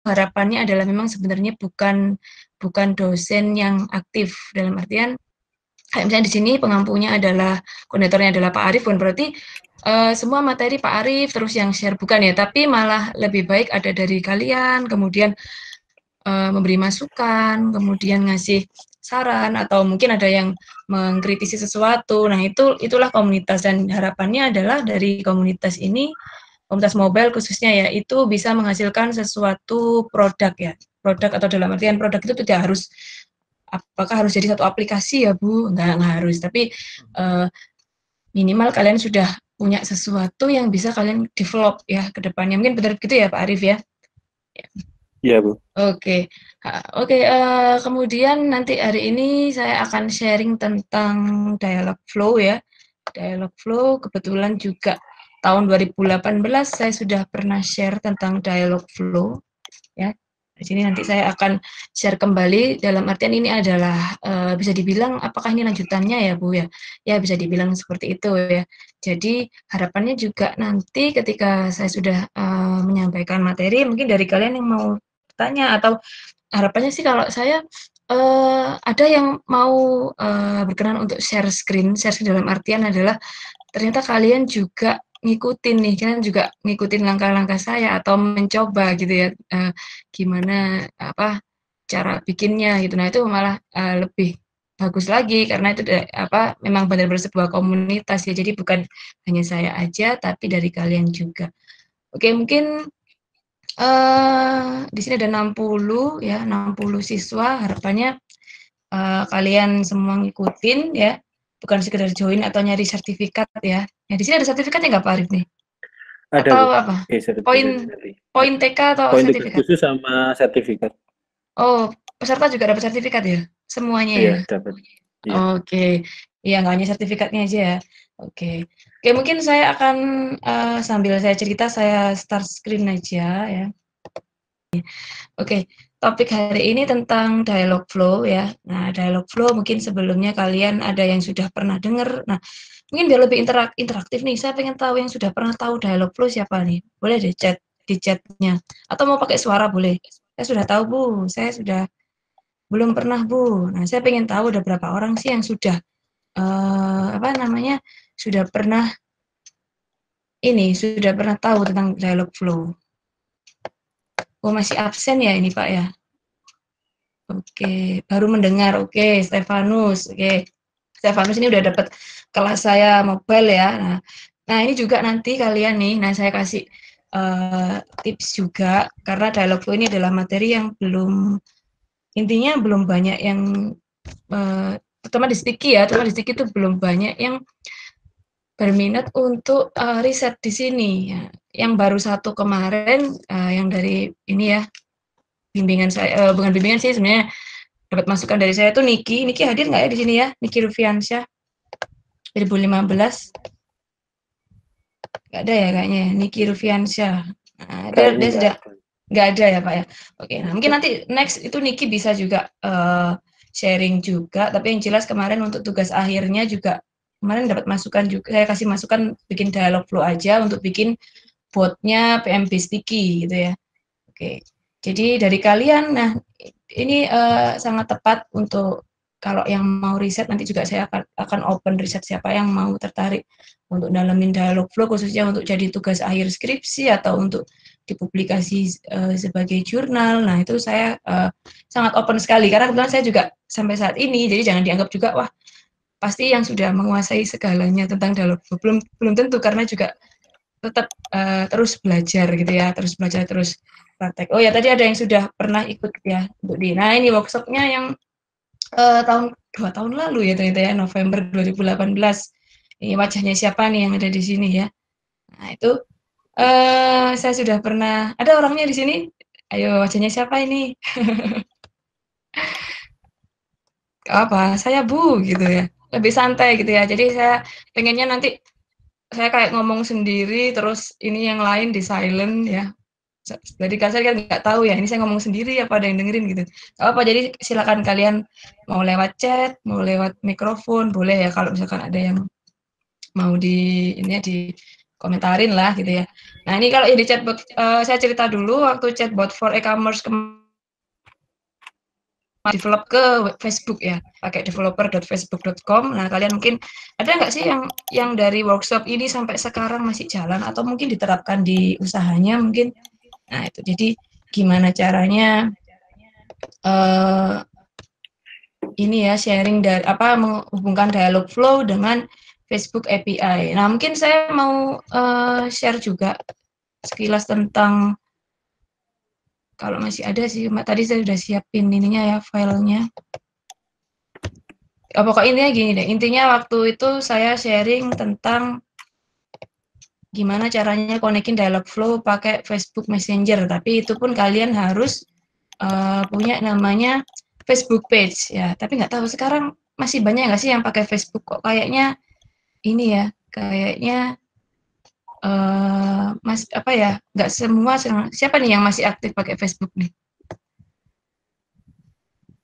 harapannya adalah memang sebenarnya bukan dosen yang aktif, dalam artian kayak misalnya di sini pengampunya adalah koordinatornya adalah Pak Arif, bukan berarti semua materi Pak Arif terus yang share, bukan ya, tapi malah lebih baik ada dari kalian, kemudian memberi masukan, kemudian ngasih saran, atau mungkin ada yang mengkritisi sesuatu. Nah, itulah komunitas, dan harapannya adalah dari komunitas ini, komunitas mobile khususnya ya, itu bisa menghasilkan sesuatu produk ya. Produk atau dalam artian produk itu tidak harus apakah harus jadi satu aplikasi ya Bu? Enggak harus, tapi minimal kalian sudah punya sesuatu yang bisa kalian develop ya ke depannya. Mungkin benar gitu ya Pak Arif ya? Iya, Bu. Oke, oke. Kemudian nanti hari ini saya akan sharing tentang dialog flow ya. Dialog flow kebetulan juga tahun 2018 saya sudah pernah share tentang dialog flow ya. Di sini nanti saya akan share kembali, dalam artian ini adalah bisa dibilang apakah ini lanjutannya ya Bu ya? Ya bisa dibilang seperti itu ya. Jadi harapannya juga nanti ketika saya sudah menyampaikan materi, mungkin dari kalian yang mau tanya, atau harapannya sih kalau saya ada yang mau berkenan untuk share screen dalam artian adalah ternyata kalian juga ngikutin nih, kalian juga ngikutin langkah-langkah saya atau mencoba gitu ya, gimana apa cara bikinnya gitu. Nah, itu malah lebih bagus lagi karena itu apa memang benar-benar sebuah komunitas ya. Jadi bukan hanya saya aja tapi dari kalian juga. Oke, mungkin di sini ada 60 ya, 60 siswa, harapannya kalian semua ngikutin ya, bukan sekedar join atau nyari sertifikat ya. Ya di sini ada sertifikatnya nggak Pak Arif nih? Ada, Atau Bu. apa? Oke, sertifikat Poin tadi. poin Ada. TK atau Poin tugas sertifikat? khusus sama sertifikat. Oh, peserta juga dapat sertifikat ya? Semuanya Iya, ya? dapat. Iya. Oke. Iya, nggak hanya sertifikatnya aja ya? Oke. Oke, mungkin saya akan sambil saya cerita, saya start screen aja ya. Oke, topik hari ini tentang dialog flow ya. Nah, dialog flow mungkin sebelumnya kalian ada yang sudah pernah dengar. Nah, mungkin biar lebih interaktif nih, saya pengen tahu yang sudah pernah tahu dialog flow siapa nih? Boleh deh chat di chatnya. Atau mau pakai suara boleh. Saya sudah tahu Bu, saya sudah belum pernah Bu. Nah, saya pengen tahu ada berapa orang sih yang sudah apa namanya sudah pernah sudah pernah tahu tentang dialog flow. Oh masih absen ya ini Pak ya? Oke, baru mendengar. Oke, Stefanus. Oke, Stefanus ini udah dapat kelas saya mobile ya. Nah ini juga nanti kalian nih, nah saya kasih tips juga karena dialog flow ini adalah materi yang intinya belum banyak yang terutama di Stiki ya, terutama di Stiki itu belum banyak yang berminat untuk riset di sini. Ya. Yang baru satu kemarin yang dari ini ya bimbingan saya, bukan bimbingan sih sebenarnya dapat masukan dari saya tuh Niki hadir nggak ya di sini ya? Niki Rufiansyah 2015 nggak ada ya kayaknya ya? Niki Rufiansyah. Nah, Kayaknya dia nggak sudah ada. nggak ada ya Pak ya. Oke, nah mungkin nanti next itu Niki bisa juga sharing juga. Tapi yang jelas kemarin untuk tugas akhirnya juga kemarin dapat masukan juga. Saya kasih masukan bikin dialog flow aja untuk bikin botnya PMB Sticky gitu ya. Oke, jadi dari kalian, nah ini sangat tepat untuk kalau yang mau riset nanti juga saya akan open riset siapa yang mau tertarik untuk dalamin dialog flow khususnya untuk jadi tugas akhir skripsi atau untuk dipublikasi sebagai jurnal. Nah itu saya sangat open sekali karena kebetulan saya juga sampai saat ini, jadi jangan dianggap juga wah pasti yang sudah menguasai segalanya tentang dialog flow. Belum tentu karena juga tetap terus belajar gitu ya, terus belajar terus praktek. Oh ya tadi ada yang sudah pernah ikut ya untuk nah ini workshopnya yang tahun 2 tahun lalu ya ternyata ya November 2018. Ini wajahnya siapa nih yang ada di sini ya? Nah itu saya sudah pernah ada orangnya di sini. Ayo wajahnya siapa ini? Apa? Saya Bu gitu ya. Lebih santai gitu ya. Jadi saya pengennya nanti saya kayak ngomong sendiri terus ini yang lain di silent ya. Jadi kasar kan nggak tahu ya ini saya ngomong sendiri apa ada yang dengerin gitu apa, jadi silakan kalian mau lewat chat mau lewat mikrofon boleh ya kalau misalkan ada yang mau di ini ya di komentarin lah gitu ya. Nah ini kalau di chatbot, saya cerita dulu waktu chatbot for e-commerce develop ke Facebook ya, pakai developer.facebook.com. Nah kalian mungkin ada nggak sih yang dari workshop ini sampai sekarang masih jalan atau mungkin diterapkan di usahanya mungkin? Nah itu jadi gimana caranya ini ya sharing dari menghubungkan dialog flow dengan Facebook API. Nah mungkin saya mau share juga sekilas tentang, kalau masih ada sih, tadi saya sudah siapin ininya ya, filenya. Pokoknya intinya gini deh, intinya waktu itu saya sharing tentang gimana caranya konekin dialog flow pakai Facebook Messenger, tapi itu pun kalian harus punya namanya Facebook page ya. Tapi nggak tahu sekarang masih banyak nggak sih yang pakai Facebook, kok kayaknya ini ya, kayaknya nggak semua. Siapa nih yang masih aktif pakai Facebook nih?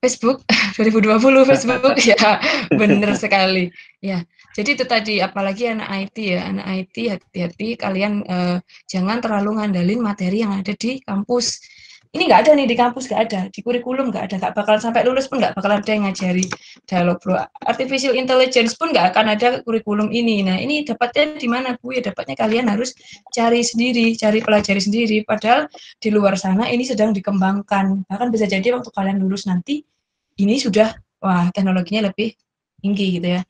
Facebook 2020 Facebook ya, bener sekali ya. Jadi itu tadi, apalagi anak IT ya, anak IT hati-hati kalian, jangan terlalu ngandalin materi yang ada di kampus. Ini nggak ada nih di kampus, nggak ada di kurikulum, nggak ada, nggak bakal sampai lulus pun nggak bakal ada yang ngajari dialog flow. Artificial intelligence pun nggak akan ada kurikulum ini. Nah ini dapatnya di mana Bu? Ya dapatnya kalian harus cari sendiri, cari pelajari sendiri. Padahal di luar sana ini sedang dikembangkan. Bahkan bisa jadi waktu kalian lulus nanti ini sudah, wah teknologinya lebih tinggi gitu ya.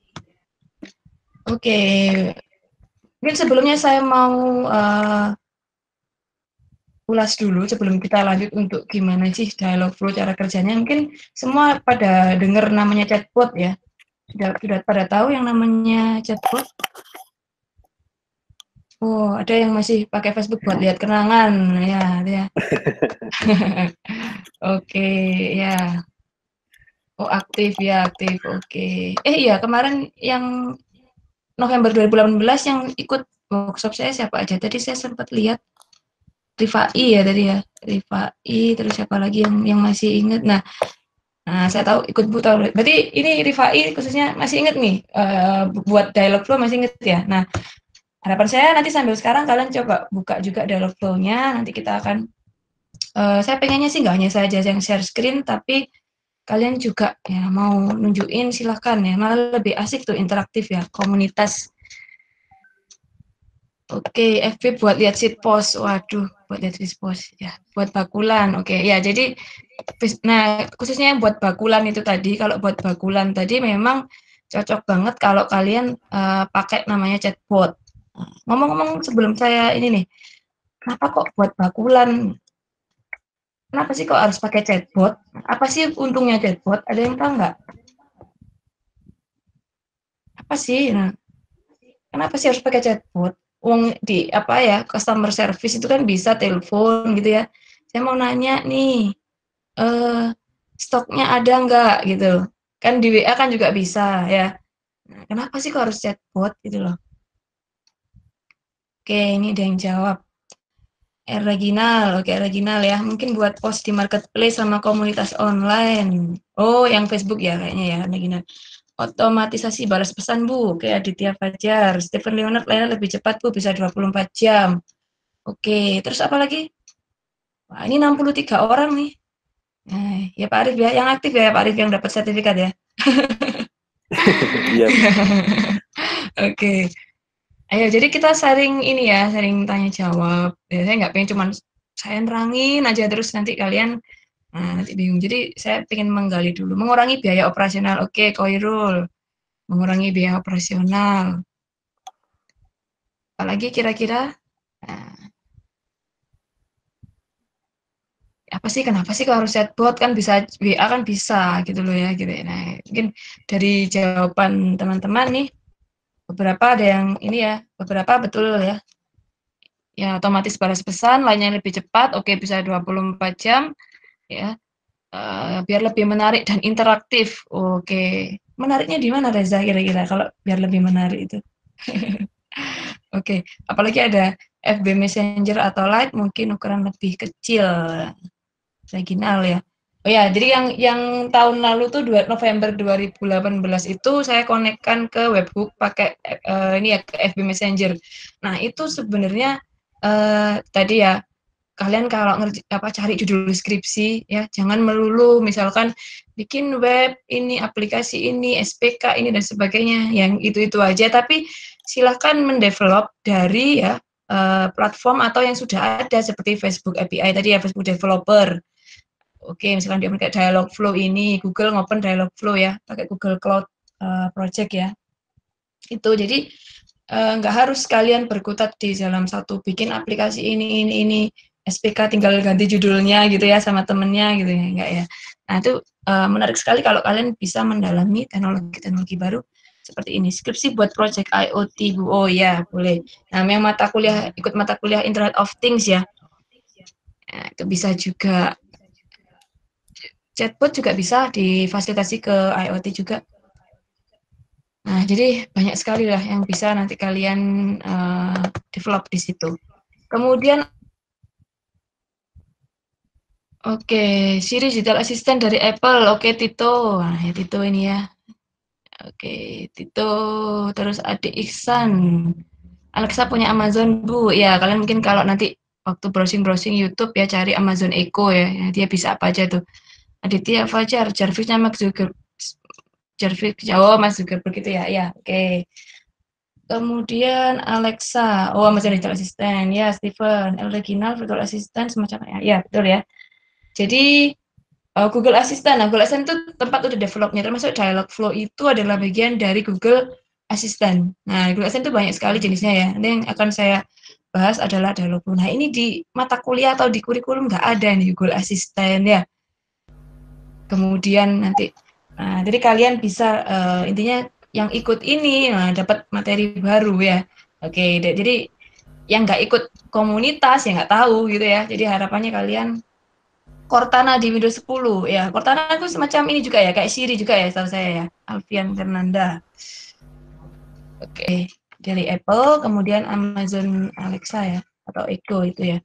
Oke, mungkin sebelumnya saya mau ulas dulu sebelum kita lanjut untuk gimana sih dialog flow cara kerjanya. Mungkin semua pada dengar namanya chatbot ya, sudah pada tahu yang namanya chatbot. Oh, ada yang masih pakai Facebook buat lihat kenangan ya. Oke, ya. Oh, aktif ya, aktif. Oke. Iya, kemarin yang November 2018 yang ikut workshop saya siapa aja? Tadi saya sempat lihat Rifai ya tadi ya. Rifai, terus siapa lagi yang masih ingat? Nah, saya tahu ikut Bu tahu. Berarti ini Rifai khususnya masih ingat nih, buat dialog flow masih ingat ya. Nah, harapan saya nanti sambil sekarang kalian coba buka juga dialog flow-nya. Nanti kita akan, saya pengennya sih nggak hanya saja yang share screen, tapi kalian juga ya mau nunjukin silahkan ya. Malah lebih asik tuh interaktif ya, komunitas. Oke, FB buat lihat sheet post. Waduh, buat lihat sheet post ya. Buat bakulan. Oke, ya jadi khususnya yang buat bakulan itu tadi, kalau buat bakulan tadi memang cocok banget kalau kalian pakai namanya chatbot. Ngomong-ngomong sebelum saya ini nih, kenapa kok buat bakulan? Kenapa sih kok harus pakai chatbot? Apa sih untungnya chatbot? Ada yang tahu nggak? Apa sih? Nah, kenapa sih harus pakai chatbot? Uang di customer service itu kan bisa telepon gitu ya. Saya mau nanya nih, stoknya ada nggak gitu. Kan di WA kan juga bisa ya. Nah, kenapa sih kok harus chatbot gitu loh? Oke, ini ada yang jawab. Reginal, oke Reginal ya. Mungkin buat post di marketplace sama komunitas online. Oh, yang Facebook ya kayaknya ya, Reginal. Otomatisasi balas pesan Bu, oke Aditya Fajar. Stephen Leonard lainnya lebih cepat Bu, bisa 24 jam. Oke, terus apa lagi? Wah, ini 63 orang nih. Nah, ya Pak Arif ya, yang aktif ya Pak Arif yang dapat sertifikat ya. Iya. Oke. Ayo, jadi kita sharing ini ya, sharing tanya jawab. Ya, saya nggak pengen cuman saya nerangin aja terus nanti kalian nanti bingung. Jadi saya pengen menggali dulu, mengurangi biaya operasional. Oke, Koirul, mengurangi biaya operasional. Apalagi kira-kira? Nah, apa sih kenapa sih kalau harus chatbot, kan bisa WA kan bisa gitu loh ya gitu ya. Nah, mungkin dari jawaban teman-teman nih beberapa ada yang ini ya, beberapa betul ya. Ya otomatis balas pesan, lainnya lebih cepat, oke bisa 24 jam ya. Biar lebih menarik dan interaktif. Oke. Menariknya di mana Reza kira-kira kalau biar lebih menarik itu? Oke, apalagi ada FB Messenger atau Lite mungkin ukuran lebih kecil, regional ya. Oh ya, jadi yang tahun lalu tuh November 2018 itu saya konekkan ke webhook pakai ini ya ke FB Messenger. Nah, itu sebenarnya tadi ya kalian kalau cari judul skripsi ya jangan melulu misalkan bikin web ini aplikasi ini SPK ini dan sebagainya yang itu aja, tapi silahkan mendevelop dari ya platform atau yang sudah ada seperti Facebook API tadi ya, Facebook Developer. Oke, misalkan dia pakai Dialogflow ini, Google ngopen Dialogflow ya, pakai Google Cloud Project ya. Itu jadi nggak harus kalian berkutat di dalam satu bikin aplikasi ini SPK tinggal ganti judulnya gitu ya sama temennya gitu ya, enggak ya. Nah itu menarik sekali kalau kalian bisa mendalami teknologi baru seperti ini. Skripsi buat project IoT, Bu. Oh ya, boleh. Nah, yang ikut mata kuliah Internet of Things ya. Nah, itu bisa juga. Chatbot juga bisa difasilitasi ke IoT juga. Nah, jadi banyak sekali lah yang bisa nanti kalian develop di situ. Kemudian, oke, Siri Digital Assistant dari Apple. Oke, Tito. Nah, ya Tito ini ya. Oke, Tito. Terus Adik Iksan. Alexa punya Amazon, Bu. Ya, kalian mungkin kalau nanti waktu browsing-browsing YouTube ya cari Amazon Echo ya. Dia bisa apa aja tuh. Aditya Fajar, Jarvisnya Mark Zuckerberg. Jarvis, oh Mas Zuckerberg itu ya. Ya, oke. Kemudian Alexa, oh Amazon Virtual Assistant, ya Steven, Original Virtual Assistant semacamnya, ya betul ya. Jadi Google Assistant, nah Google Assistant itu tempat udah developnya, termasuk Dialogflow itu adalah bagian dari Google Assistant. Nah Google Assistant itu banyak sekali jenisnya ya. Nanti yang akan saya bahas adalah Dialogflow. Nah ini di mata kuliah atau di kurikulum nggak ada nih Google Assistant ya. Kemudian nanti, nah, jadi kalian bisa intinya yang ikut ini dapat materi baru ya. Oke, jadi yang nggak ikut komunitas ya nggak tahu gitu ya. Jadi harapannya kalian Cortana di Windows 10 ya. Cortana itu semacam ini juga ya, kayak Siri juga ya, setahu saya ya. Alfian Fernanda. Oke, dari Apple, kemudian Amazon Alexa ya, atau Echo itu ya.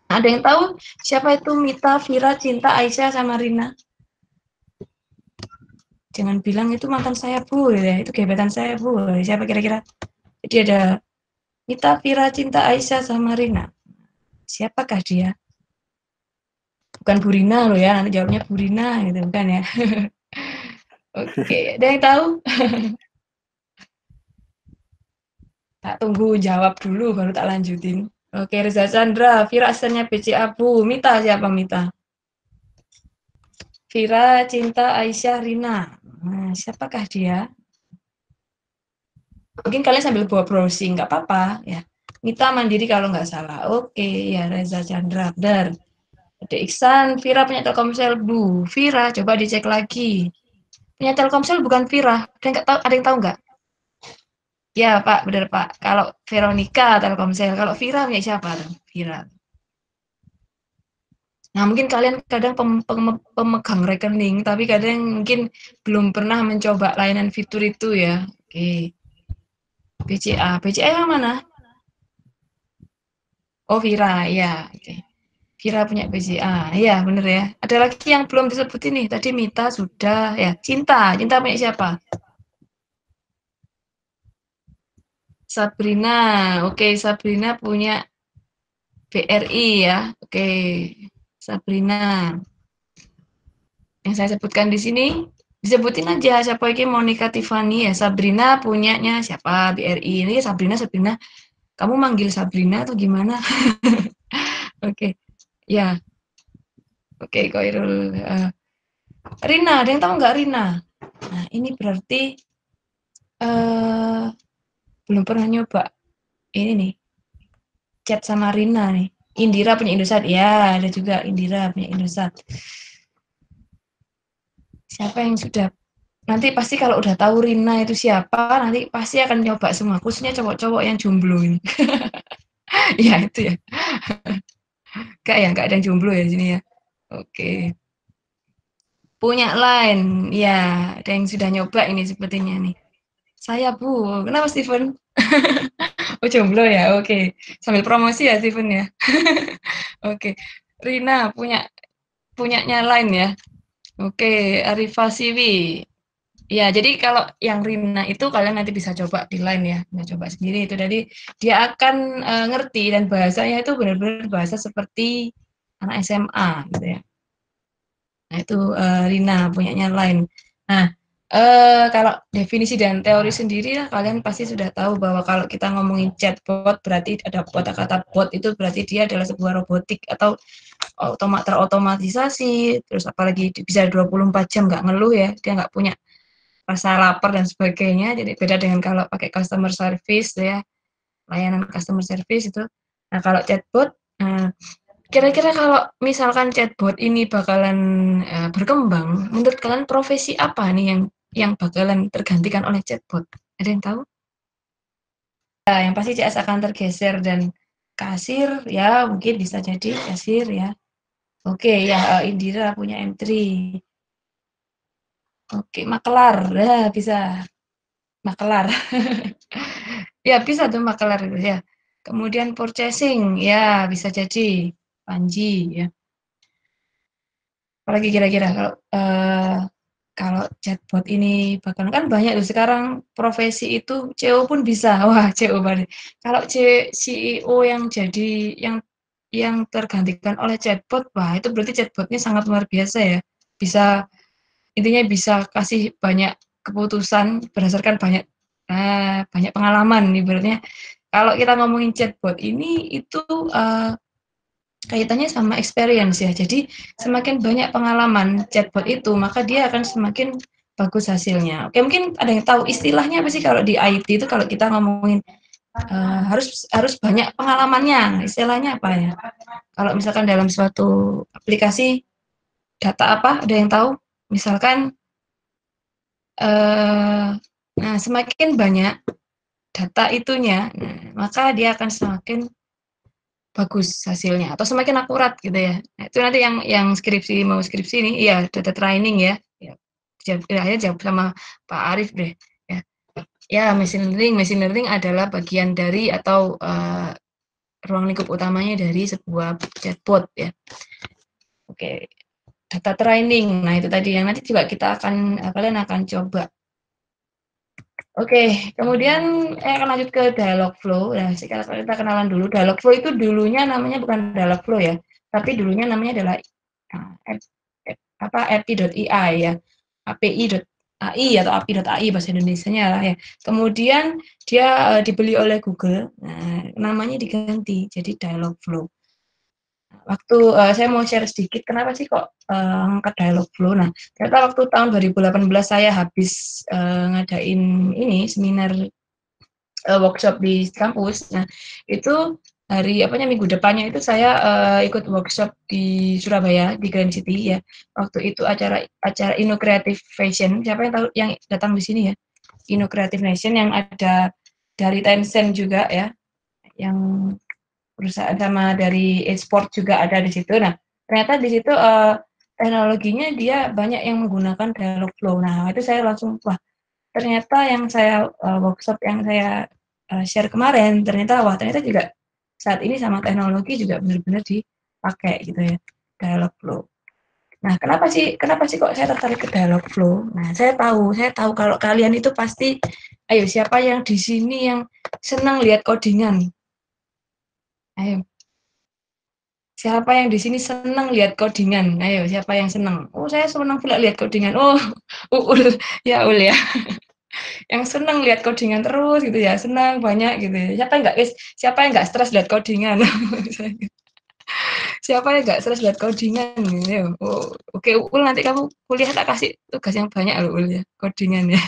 Ada yang tahu siapa itu Mita, Vira, Cinta, Aisyah, sama Rina? Jangan bilang itu mantan saya, Bu. Ya. Itu gebetan saya, Bu. Siapa kira-kira? Jadi ada Mita, Vira, Cinta, Aisyah, sama Rina. Siapakah dia? Bukan Bu Rina loh ya, nanti jawabnya Bu Rina gitu, bukan ya. Oke, ada yang tahu? Tak tunggu jawab dulu, baru tak lanjutin. Oke, Reza Chandra, Vira asistennya BCA, Bu. Mita siapa Mita? Vira, Cinta, Aisyah, Rina. Nah, siapakah dia? Mungkin kalian sambil bawa browsing, nggak apa-apa ya. Mita Mandiri kalau nggak salah. Oke, ya Reza Chandra, benar. Ada Iksan, Vira punya Telkomsel, Bu. Vira, coba dicek lagi. Punya Telkomsel bukan Vira. Ada yang tahu nggak? Ya, Pak, benar Pak. Kalau Veronica Telkomsel, kalau Vira punya siapa? Vira. Nah, mungkin kalian kadang pemegang rekening, tapi kadang mungkin belum pernah mencoba layanan fitur itu ya. Oke. BCA. BCA yang mana? Oh, Vira, ya. Oke. Vira punya BCA. Iya, bener ya. Ada lagi yang belum disebut ini. Tadi Mita sudah ya. Cinta. Cinta punya siapa? Sabrina. Oke, Sabrina punya BRI ya. Oke. Sabrina. Yang saya sebutkan di sini disebutin aja siapa ini Monica Tiffany ya. Sabrina punyanya siapa? BRI. Ini Sabrina. Kamu manggil Sabrina atau gimana? Oke. Ya. Oke, Koirul. Rina, ada yang tahu nggak Rina? Nah, ini berarti belum pernah nyoba ini nih chat sama Rina nih. Indira punya Indosat, ya ada juga Indira punya Indosat. Siapa yang sudah nanti pasti kalau udah tahu Rina itu siapa nanti pasti akan nyoba semua, khususnya cowok-cowok yang jomblo ini. Ya itu ya. Nggak ada yang jomblo ya di sini ya. Oke. Punya Line, ya ada yang sudah nyoba ini sepertinya nih. Saya Bu, kenapa Steven? Oh jomblo ya, oke. Sambil promosi ya Steven ya. Oke. Rina punya punyanya Line ya. Oke, Arifah Siwi. Ya, jadi kalau yang Rina itu kalian nanti bisa coba di Line ya. Nah, coba sendiri itu. Jadi dia akan ngerti dan bahasanya itu benar-benar bahasa seperti anak SMA gitu ya. Nah, itu Rina punyanya Line. Nah, kalau definisi dan teori sendiri lah kalian pasti sudah tahu bahwa kalau kita ngomongin chatbot berarti ada kata bot itu berarti dia adalah sebuah robotik atau terotomatisasi, terus apalagi bisa 24 jam nggak ngeluh ya, dia nggak punya rasa lapar dan sebagainya. Jadi beda dengan kalau pakai customer service ya, layanan customer service itu. Nah, kalau chatbot, kira-kira kalau misalkan chatbot ini bakalan berkembang, menurut kalian profesi apa nih yang bakalan tergantikan oleh chatbot? Ada yang tahu? Nah, yang pasti CS akan tergeser dan kasir ya mungkin bisa jadi kasir ya. Oke ya Indira punya M3. Oke, makelar, ya bisa makelar. Ya bisa tuh makelar itu ya. Kemudian purchasing, ya bisa jadi Panji ya. Apalagi kira-kira kalau chatbot ini bahkan kan banyak tuh sekarang profesi itu CEO pun bisa. Wah, CEO banget. Kalau CEO yang jadi yang tergantikan oleh chatbot, wah itu berarti chatbotnya sangat luar biasa ya. Bisa intinya bisa kasih banyak keputusan berdasarkan banyak pengalaman ibaratnya. Kalau kita ngomongin chatbot ini itu kaitannya sama experience ya. Jadi semakin banyak pengalaman chatbot itu, maka dia akan semakin bagus hasilnya. Oke, mungkin ada yang tahu istilahnya apa sih kalau di IT itu kalau kita ngomongin harus banyak pengalamannya. Istilahnya apa ya? Kalau misalkan dalam suatu aplikasi data apa? Ada yang tahu? Misalkan nah semakin banyak data itunya, maka dia akan semakin bagus hasilnya atau semakin akurat gitu ya. Nah, itu nanti yang mau skripsi ini, iya data training ya. Ya, jawab sama Pak Arif deh. Ya, ya machine learning adalah bagian dari atau ruang lingkup utamanya dari sebuah chatbot ya. Oke, data training. Nah itu tadi yang nanti juga kalian akan coba. Oke, kemudian akan lanjut ke Dialogflow. Nah, sekarang kita kenalan dulu. Dialogflow itu dulunya namanya bukan Dialogflow ya, tapi dulunya namanya adalah API.ai ya, API.ai atau API.ai bahasa Indonesianya lah ya. Kemudian dia dibeli oleh Google, nah, namanya diganti jadi Dialogflow. Waktu saya mau share sedikit, kenapa sih kok angkat Dialogflow? Nah, ternyata waktu tahun 2018 saya habis ngadain ini seminar workshop di kampus. Nah, itu minggu depannya itu saya ikut workshop di Surabaya di Grand City ya. Waktu itu acara Inno Creative Fashion. Siapa yang tahu yang datang di sini ya? Inno Creative Nation yang ada dari Tencent juga ya, yang perusahaan sama dari e-sport juga ada di situ. Nah, ternyata di situ teknologinya dia banyak yang menggunakan Dialogflow. Nah, itu saya langsung wah, ternyata yang saya workshop yang saya share kemarin ternyata juga saat ini sama teknologi juga benar-benar dipakai gitu ya, Dialogflow. Nah, kenapa sih kok saya tertarik ke Dialogflow? Nah, saya tahu kalau kalian itu pasti, ayo siapa yang di sini yang senang lihat codingan? Ayo, siapa yang di sini senang lihat codingan? Ayo, siapa yang senang? Oh, saya senang pula lihat codingan. Oh, Ul, ya Ul ya. Yang senang lihat codingan terus gitu ya, senang banyak gitu ya. Siapa yang nggak stres lihat codingan? Siapa yang nggak stres lihat codingan gitu ya. Oh, oke Ul, nanti kamu kuliah tak kasih tugas yang banyak loh Ul ya, codingan ya.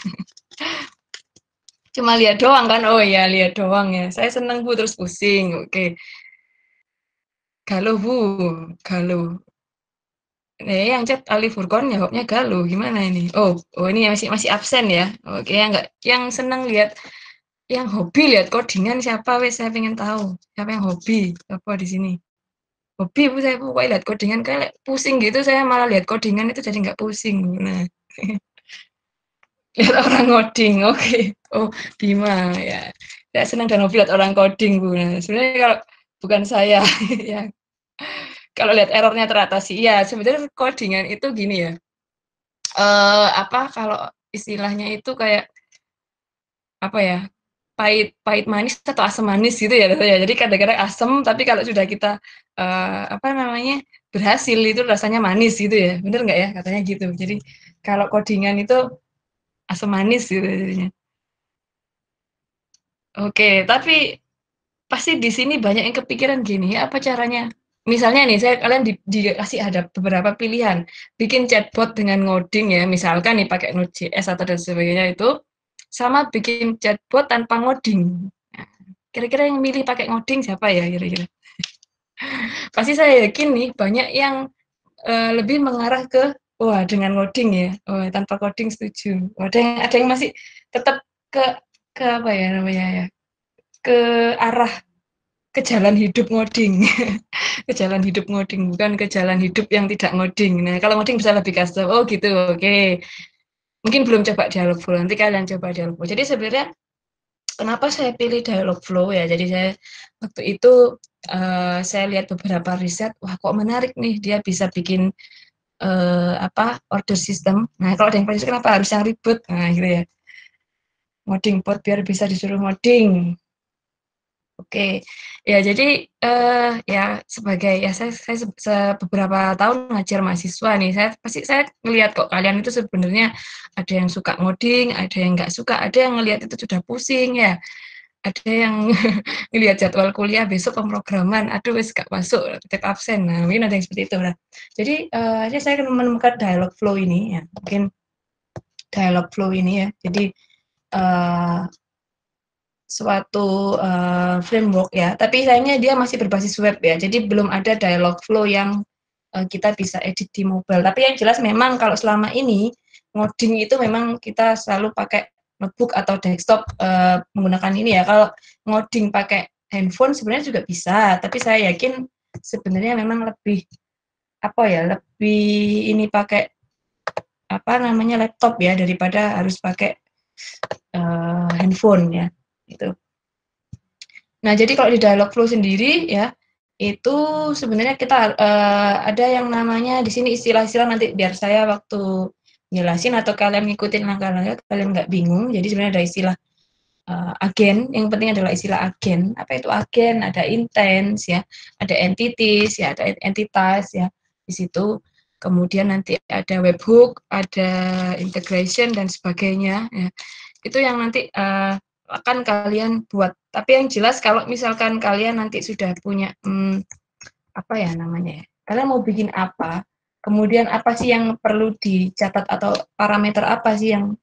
Cuma lihat doang kan? Oh ya, lihat doang ya. Saya senang Bu terus pusing. Oke. Galuh Bu, galuh. Yang chat Ali Furqon jawabnya galuh. Gimana ini? Oh ini masih absen ya. Oke, yang senang lihat yang hobi lihat codingan siapa wes saya pengen tahu. Siapa yang hobi? Apa di sini? Hobi Bu saya pokoknya lihat codingan kayak pusing gitu saya malah lihat codingan itu jadi nggak pusing. Nah, lihat orang ngoding. Oke. Oh, Bima ya. Saya senang dan hobi lihat orang coding Bu. Nah, sebenarnya kalau bukan saya ya Kalau lihat errornya teratasi, ya sebenarnya codingan itu gini ya, kalau istilahnya itu kayak, apa ya, pahit pahit manis atau asam manis gitu ya rasanya. Jadi kadang-kadang asam, tapi kalau sudah kita, berhasil itu rasanya manis gitu ya, bener nggak ya? Katanya gitu. Jadi kalau codingan itu asam manis gitu jadinya. Oke, tapi pasti di sini banyak yang kepikiran gini, apa caranya misalnya nih kalian dikasih ada beberapa pilihan, bikin chatbot dengan ngoding ya, misalkan nih pakai Node.js atau dan sebagainya itu, sama bikin chatbot tanpa ngoding. Nah, kira-kira yang milih pakai ngoding siapa ya kira-kira? Pasti saya yakin nih banyak yang, lebih mengarah ke, wah dengan ngoding ya, oh tanpa coding setuju. Ada yang masih tetap ke apa ya namanya ya, ke arah ke jalan hidup ngoding. Ke jalan hidup ngoding, bukan ke jalan hidup yang tidak ngoding. Nah, kalau ngoding bisa lebih custom. Oh gitu, oke. Mungkin belum coba Dialogflow, nanti kalian coba Dialogflow. Jadi sebenarnya kenapa saya pilih Dialogflow ya, jadi saya waktu itu, saya lihat beberapa riset, wah kok menarik nih, dia bisa bikin, order system. Nah, kalau ada yang proses kenapa harus yang ribet? Nah, gitu ya. Ngoding bot biar bisa disuruh ngoding. Oke, ya jadi, ya sebagai ya saya beberapa tahun ngajar mahasiswa nih, saya ngelihat kok kalian itu sebenarnya ada yang suka ngoding, ada yang nggak suka, ada yang ngelihat itu sudah pusing ya, ada yang ngelihat jadwal kuliah besok pemrograman, aduh wis gak masuk, tetap absen. Nah, mungkin ada yang seperti itu. Nah, jadi, akhirnya saya menemukan Dialogflow ini ya, mungkin Dialogflow ini ya, jadi, eee suatu, framework ya, tapi sayangnya dia masih berbasis web ya, jadi belum ada Dialogflow yang, kita bisa edit di mobile. Tapi yang jelas memang kalau selama ini, ngoding itu memang kita selalu pakai notebook atau desktop, menggunakan ini ya, kalau ngoding pakai handphone sebenarnya juga bisa, tapi saya yakin sebenarnya memang lebih, apa ya, lebih ini pakai, laptop ya, daripada harus pakai, handphone ya, gitu. Nah, jadi kalau di Dialogflow sendiri ya, itu sebenarnya kita, ada yang namanya di sini istilah-istilah nanti biar saya waktu jelasin atau kalian ngikutin langkah-langkah kalian nggak bingung. Jadi sebenarnya ada istilah, agen, yang penting adalah istilah agen. Apa itu agen? Ada intents ya, ada entities ya, ada entitas ya, di situ. Kemudian nanti ada webhook, ada integration dan sebagainya ya. Itu yang nanti, akan kalian buat. Tapi yang jelas kalau misalkan kalian nanti sudah punya, apa ya namanya ya, kalian mau bikin apa, kemudian apa sih yang perlu dicatat atau parameter apa sih yang,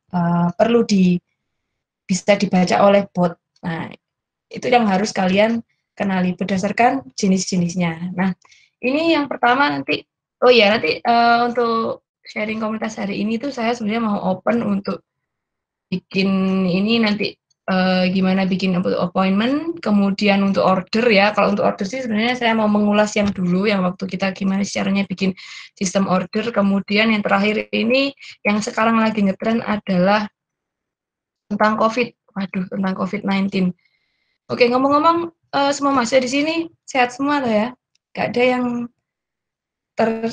perlu bisa dibaca oleh bot. Nah, itu yang harus kalian kenali berdasarkan jenis-jenisnya. Nah, ini yang pertama nanti oh iya nanti, untuk sharing komunitas hari ini tuh saya sebenarnya mau open untuk bikin ini nanti, gimana bikin appointment, kemudian untuk order ya, kalau untuk order sih sebenarnya saya mau mengulas yang dulu, yang waktu kita gimana sih caranya bikin sistem order, kemudian yang terakhir ini, yang sekarang lagi ngetren adalah tentang Covid. Waduh, tentang COVID-19. Oke, ngomong-ngomong, semua mahasiswa di sini sehat semua loh ya? Nggak ada yang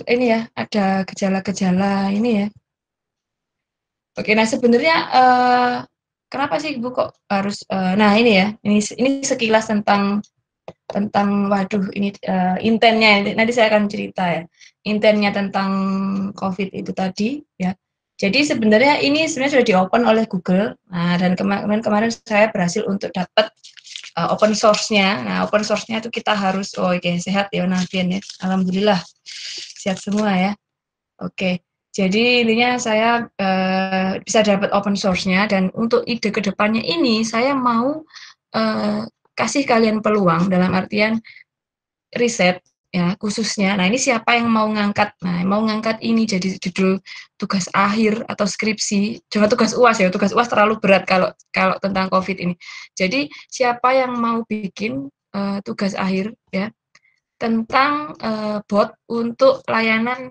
ini ya, ada gejala-gejala ini ya? Oke, nah sebenarnya, kenapa sih Ibu kok harus nah ini ya, ini sekilas tentang waduh ini, intennya, nanti saya akan cerita ya, intennya tentang Covid itu tadi ya. Jadi sebenarnya ini sebenarnya sudah di-open oleh Google, nah dan kemarin saya berhasil untuk dapat, open source-nya. Nah, open source-nya itu kita harus oh oke sehat ya Nafian ya, alhamdulillah sehat semua ya. Oke, jadi intinya saya, bisa dapat open source-nya dan untuk ide ke depannya ini saya mau, kasih kalian peluang dalam artian riset ya khususnya. Nah, ini siapa yang mau ngangkat nah, mau ngangkat ini jadi judul tugas akhir atau skripsi, jangan tugas UAS ya, tugas UAS terlalu berat kalau kalau tentang Covid ini. Jadi siapa yang mau bikin, tugas akhir ya tentang, bot untuk layanan,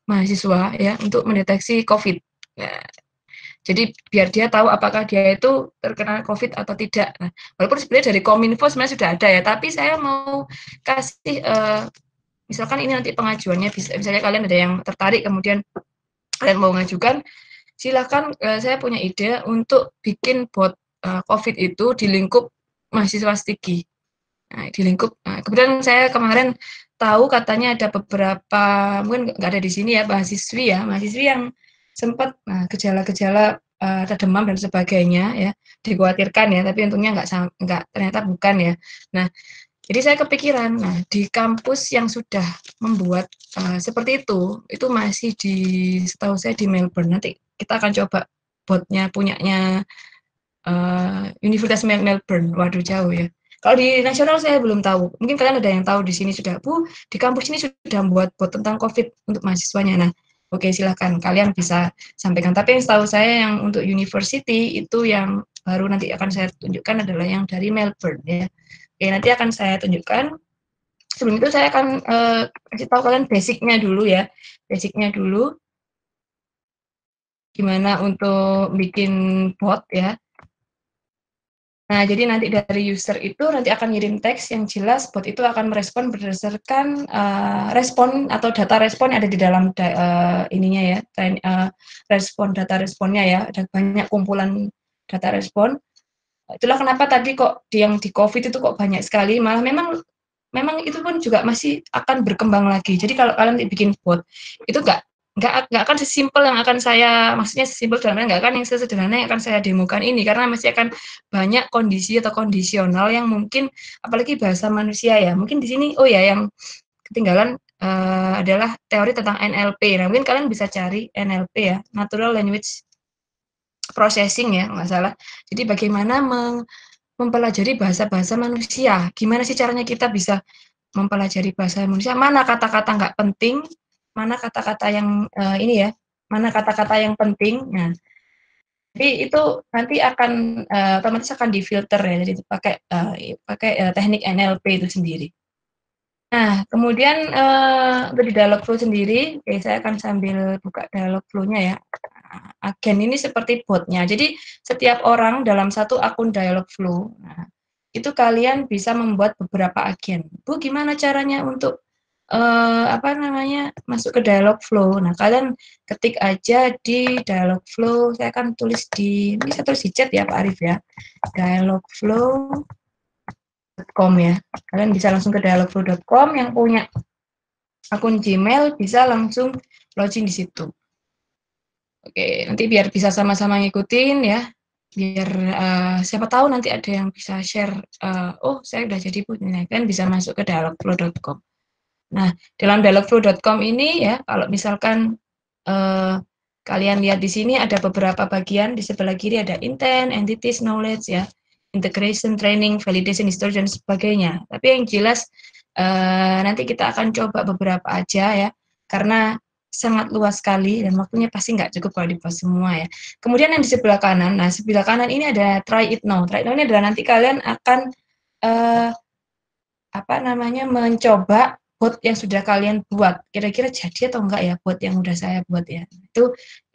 mahasiswa ya, untuk mendeteksi Covid. Nah, jadi biar dia tahu apakah dia itu terkena Covid atau tidak. Nah, walaupun sebenarnya dari Kominfo sebenarnya sudah ada ya, tapi saya mau kasih, misalkan ini nanti pengajuannya, misalnya kalian ada yang tertarik, kemudian kalian mau mengajukan, silakan. Saya punya ide untuk bikin bot COVID itu di lingkup mahasiswa stigi. Nah, di lingkup, kemudian saya kemarin tahu katanya ada beberapa, mungkin nggak ada di sini ya, mahasiswi yang sempat gejala-gejala ada demam dan sebagainya ya, dikhawatirkan ya, tapi untungnya nggak, ternyata bukan ya. Nah, jadi saya kepikiran, nah di kampus yang sudah membuat seperti itu masih setahu saya di Melbourne. Nanti kita akan coba botnya punyanya Universitas Melbourne. Waduh, jauh ya. Kalau di nasional saya belum tahu. Mungkin kalian ada yang tahu di sini sudah, Bu, di kampus ini sudah membuat bot tentang COVID untuk mahasiswanya. Nah, oke, silakan kalian bisa sampaikan. Tapi yang setahu saya yang untuk university itu yang baru nanti akan saya tunjukkan adalah yang dari Melbourne ya. Oke, nanti akan saya tunjukkan. Sebelum itu saya akan kasih tahu kalian basicnya dulu ya. Basicnya dulu gimana untuk bikin bot ya. Nah, jadi nanti dari user itu nanti akan ngirim teks yang jelas, bot itu akan merespon berdasarkan respon atau data respon yang ada di dalam ininya ya, data responnya ya, ada banyak kumpulan data respon. Itulah kenapa tadi kok yang di COVID itu kok banyak sekali, malah memang itu pun juga masih akan berkembang lagi. Jadi kalau kalian bikin bot, itu nggak akan sesimpel yang akan saya, maksudnya sesimpel dalamnya nggak akan yang sesederhana yang akan saya demokan ini, karena masih akan banyak kondisi atau kondisional yang mungkin, apalagi bahasa manusia ya, mungkin di sini, oh ya, yang ketinggalan adalah teori tentang NLP. Nah, mungkin kalian bisa cari NLP ya, Natural Language Processing ya, nggak salah. Jadi bagaimana mempelajari bahasa-bahasa manusia, gimana sih caranya kita bisa mempelajari bahasa manusia, mana kata-kata nggak penting, mana kata-kata yang ini ya, mana kata-kata yang penting. Nah, jadi itu nanti akan otomatis akan difilter ya, jadi pakai teknik NLP itu sendiri. Nah, kemudian untuk di Dialogflow sendiri, oke, saya akan sambil buka Dialogflow-nya ya. Agen ini seperti botnya. Jadi setiap orang dalam satu akun Dialogflow, nah, itu kalian bisa membuat beberapa agen. Bu, gimana caranya untuk masuk ke Dialogflow? Nah, kalian ketik aja di Dialogflow. Saya akan tulis ini saya tulis di chat ya Pak Arif ya. Dialogflow.com ya. Kalian bisa langsung ke dialogflow.com, yang punya akun Gmail bisa langsung login di situ. Oke, nanti biar bisa sama-sama ngikutin ya. Biar siapa tahu nanti ada yang bisa share, oh saya udah jadi punya, kan bisa masuk ke dialogflow.com. Nah, dalam dialogflow.com ini ya, kalau misalkan kalian lihat di sini ada beberapa bagian, di sebelah kiri ada intent, entities, knowledge ya, integration, training, validation, history, dan sebagainya. Tapi yang jelas nanti kita akan coba beberapa aja ya, karena sangat luas sekali dan waktunya pasti nggak cukup kalau dibahas semua ya. Kemudian yang di sebelah kanan, nah sebelah kanan ini ada try it now. Try it now ini adalah nanti kalian akan mencoba bot yang sudah kalian buat. Kira-kira jadi atau enggak ya bot yang udah saya buat ya.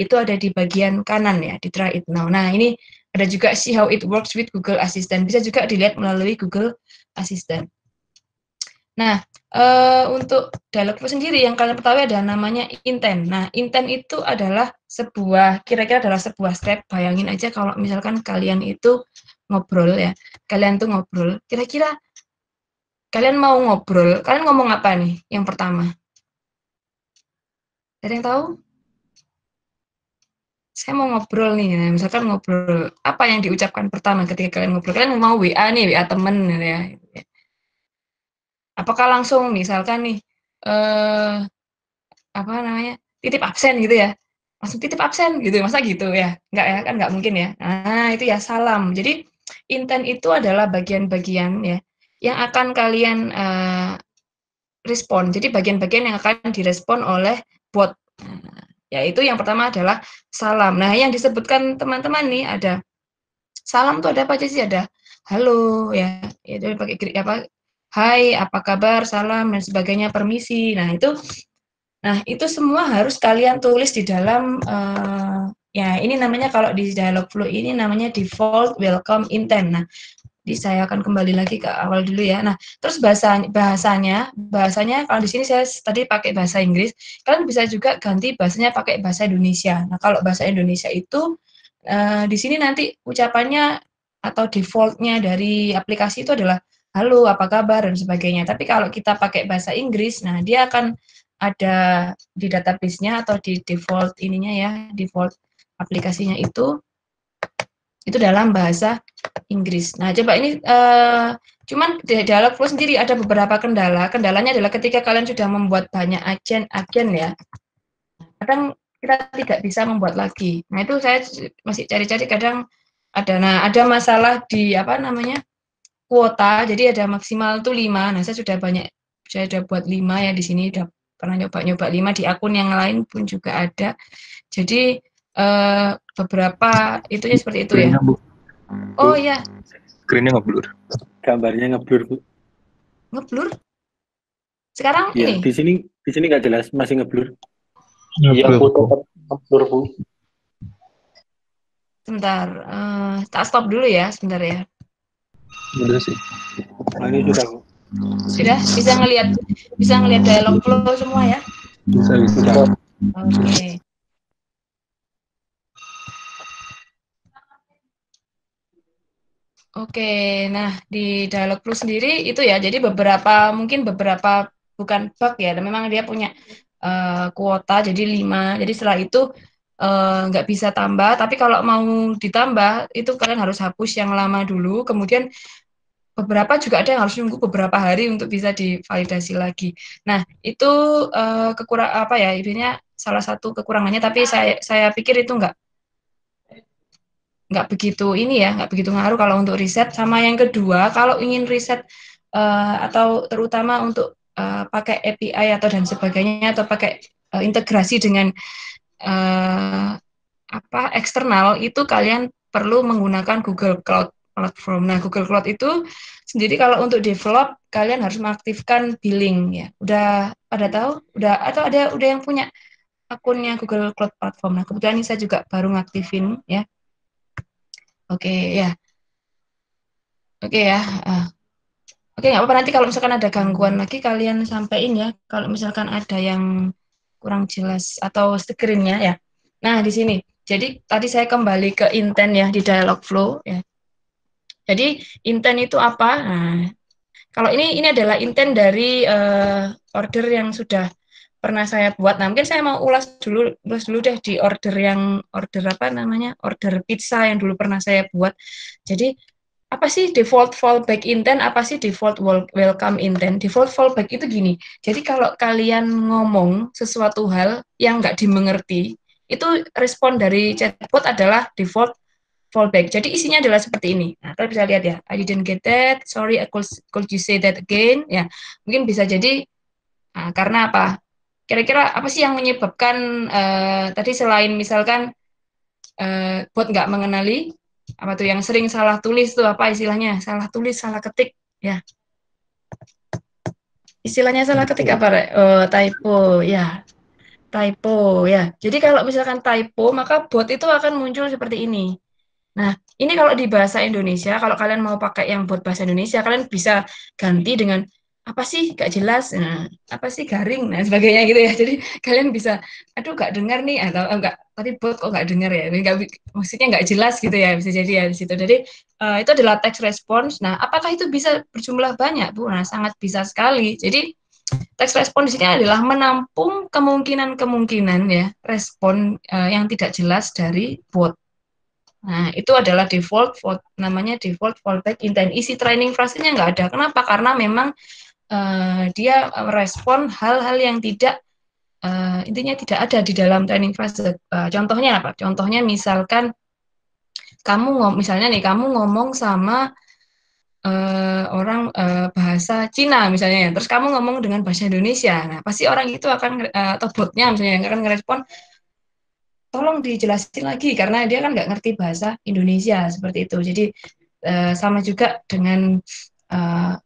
Itu ada di bagian kanan ya, di try it now. Nah, ini ada juga see how it works with Google Assistant. Bisa juga dilihat melalui Google Assistant. Nah, untuk Dialogflow sendiri yang kalian ketahui ada namanya intent. Nah, intent itu adalah kira-kira adalah sebuah step. Bayangin aja kalau misalkan kalian itu ngobrol ya. Kalian tuh ngobrol. Kira-kira kalian mau ngobrol, kalian ngomong apa nih yang pertama? Ada yang tahu? Saya mau ngobrol nih, nah, misalkan ngobrol, apa yang diucapkan pertama ketika kalian ngobrol? Kalian mau WA nih, WA temen ya. Apakah langsung misalkan nih, titip absen gitu ya? Langsung titip absen gitu, masa gitu ya? Enggak ya, kan nggak mungkin ya. Nah, itu ya salam. Jadi intent itu adalah bagian-bagian ya yang akan kalian respon. Jadi bagian-bagian yang akan direspon oleh bot. Yaitu yang pertama adalah salam. Nah, yang disebutkan teman-teman nih ada salam tuh ada apa aja sih? Ada halo ya, itu pakai hai, apa kabar, salam dan sebagainya, permisi. Nah, itu semua harus kalian tulis di dalam ya ini namanya kalau di Dialogflow ini namanya default welcome intent. Nah, Jadi saya akan kembali lagi ke awal dulu ya. Nah, terus bahasanya kalau di sini saya tadi pakai bahasa Inggris, kalian bisa juga ganti bahasanya pakai bahasa Indonesia. Nah, kalau bahasa Indonesia itu di sini nanti ucapannya atau default-nya dari aplikasi itu adalah halo, apa kabar dan sebagainya. Tapi kalau kita pakai bahasa Inggris, nah dia akan ada di database-nya atau di default ininya ya, default aplikasinya itu dalam bahasa Inggris. Nah, coba ini cuman di Dialogflow sendiri ada beberapa kendala. Kendalanya adalah ketika kalian sudah membuat banyak agen ya, kadang kita tidak bisa membuat lagi. Nah, itu saya masih cari-cari kadang ada masalah di apa namanya? Kuota. Jadi ada maksimal tuh 5. Nah, saya sudah buat 5 ya di sini, udah pernah nyoba 5 di akun yang lain pun juga ada. Jadi beberapa itunya seperti itu ya. Screen-nya, Bu. Oh ya, Screen-nya ngeblur. Gambarnya ngeblur, Bu. ngeblur. Sekarang Iya, ini. di sini nggak jelas, masih ngeblur. Iya, Ngeblur, Bu, Bu. tetap ngeblur, Bu. Sebentar, tak stop dulu ya, sebentar ya. Udah sih. Nah, ini sudah, Bu. Sudah bisa ngelihat Dialogflow semua ya. Bisa. Oke. Oke, nah di Dialogflow sendiri itu ya, jadi mungkin beberapa bukan bug ya, dan memang dia punya kuota jadi 5. Jadi setelah itu nggak bisa tambah, tapi kalau mau ditambah itu kalian harus hapus yang lama dulu, kemudian beberapa juga ada yang harus nunggu beberapa hari untuk bisa divalidasi lagi. Nah, itu kekurang apa ya, intinya salah satu kekurangannya, tapi saya pikir itu nggak begitu nggak begitu ngaruh kalau untuk riset. Sama yang kedua, kalau ingin riset atau terutama untuk pakai API atau dan sebagainya, atau pakai integrasi dengan eksternal, itu kalian perlu menggunakan Google Cloud Platform. Nah, Google Cloud itu sendiri kalau untuk develop kalian harus mengaktifkan billing ya. Udah pada tahu? Udah yang punya akunnya Google Cloud Platform. Nah, kebetulan ini saya juga baru ngaktifin ya. Oke ya. Oke ya. Oke, nggak apa-apa, nanti kalau misalkan ada gangguan lagi kalian sampaikan ya. Kalau misalkan ada yang kurang jelas atau screen-nya ya. Nah, di sini. Jadi tadi saya kembali ke intent ya di Dialogflow ya. Jadi intent itu apa? Nah, kalau ini adalah intent dari order yang sudah pernah saya buat. Nah, mungkin saya mau ulas dulu deh di order apa namanya? Order pizza yang dulu pernah saya buat. Jadi apa sih default fallback intent, apa sih default welcome intent? Default fallback itu gini, jadi kalau kalian ngomong sesuatu hal yang nggak dimengerti, itu respon dari chatbot adalah default fallback. Jadi isinya adalah seperti ini. Nah, kalian bisa lihat ya, I didn't get that, sorry, could you say that again? Ya, mungkin bisa jadi karena apa? Kira-kira apa sih yang menyebabkan tadi selain misalkan bot nggak mengenali, apa tuh yang sering salah tulis tuh apa istilahnya, salah tulis, salah ketik ya, istilahnya salah ketik apa typo ya, typo ya. Jadi kalau misalkan typo, maka bot itu akan muncul seperti ini. Nah, ini kalau di bahasa Indonesia, kalau kalian mau pakai yang bot bahasa Indonesia, kalian bisa ganti dengan apa sih gak jelas, nah, apa sih garing, nah sebagainya gitu ya. Jadi kalian bisa, aduh gak dengar nih, atau enggak, tadi bot kok gak dengar ya, maksudnya gak jelas gitu ya, bisa jadi ya di situ. Jadi itu adalah text response. Nah, apakah itu bisa berjumlah banyak, Bu? Nah, sangat bisa sekali. Jadi text response di sini adalah menampung kemungkinan-kemungkinan ya respon yang tidak jelas dari bot. Nah, itu adalah namanya default fallback intent. Isi training phrase-nya nggak ada. Kenapa? Karena memang dia merespon hal-hal yang intinya tidak ada di dalam training phrase. Contohnya apa? Contohnya misalkan misalnya nih, kamu ngomong sama orang bahasa Cina misalnya, terus kamu ngomong dengan bahasa Indonesia. Nah, pasti orang itu akan, atau botnya misalnya yang akan ngerespon, tolong dijelasin lagi karena dia kan nggak ngerti bahasa Indonesia seperti itu. Jadi sama juga dengan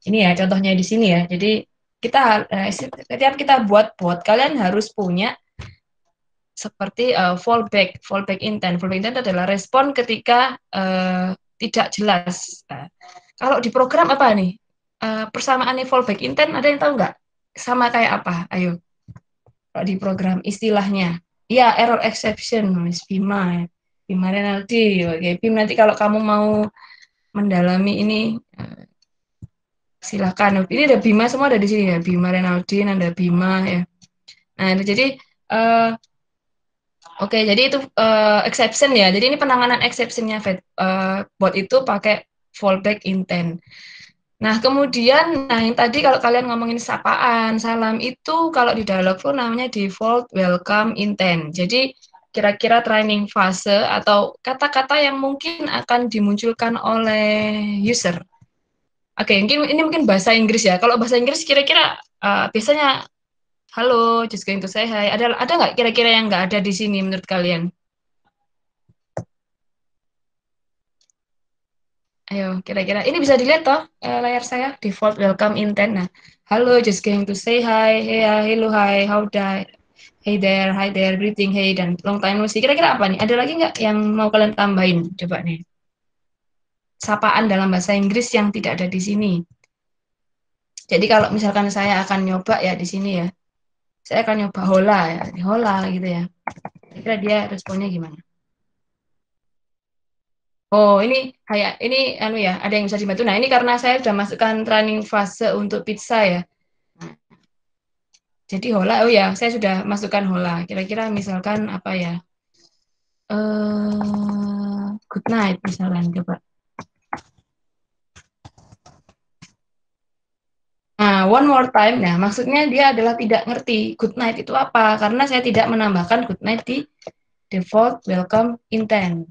ini ya contohnya di sini ya. Jadi setiap kita buat bot, kalian harus punya seperti fallback intent. Fallback intent adalah respon ketika tidak jelas. Kalau di program apa nih? Persamaannya fallback intent ada yang tahu nggak? Sama kayak apa? Ayo. Kalau di program istilahnya. Ya, error exception, Miss Bima ya. Bima Renaldi. Oke, Bim nanti kalau kamu mau mendalami ini silakan. Ini ada Bima semua ada di sini ya. Bima Renaldi, ada Bima ya. Nah, jadi oke, jadi itu exception ya. Jadi ini penanganan exception-nya bot itu pakai fallback intent. Nah, kemudian, yang tadi kalau kalian ngomongin sapaan, salam itu kalau di Dialogflow namanya default welcome intent. Jadi, kira-kira training fase atau kata-kata yang mungkin akan dimunculkan oleh user. Oke, mungkin bahasa Inggris ya. Kalau bahasa Inggris kira-kira biasanya, halo, just going to say hi. Ada nggak kira-kira yang nggak ada di sini menurut kalian? Ayo, kira-kira ini bisa dilihat toh layar saya default welcome intent. Nah, halo, just going to say hi, hey, hello, hi, how die, hey there, greeting, hey, dan long time no see. Kira-kira apa nih? Ada lagi nggak yang mau kalian tambahin? Coba nih. Sapaan dalam bahasa Inggris yang tidak ada di sini. Jadi kalau misalkan saya akan nyoba ya di sini ya, saya akan nyoba hola ya, hola gitu ya. Kira-kira dia responnya gimana? Oh, ini kayak ini ya, ada yang bisa dibantu. Nah, ini karena saya sudah masukkan training fase untuk pizza ya. Nah, jadi hola, oh ya, saya sudah masukkan hola. Kira-kira misalkan apa ya? Good night misalkan coba. Nah, one more time. Nah, maksudnya dia adalah tidak ngerti good night itu apa karena saya tidak menambahkan good night di default welcome intent.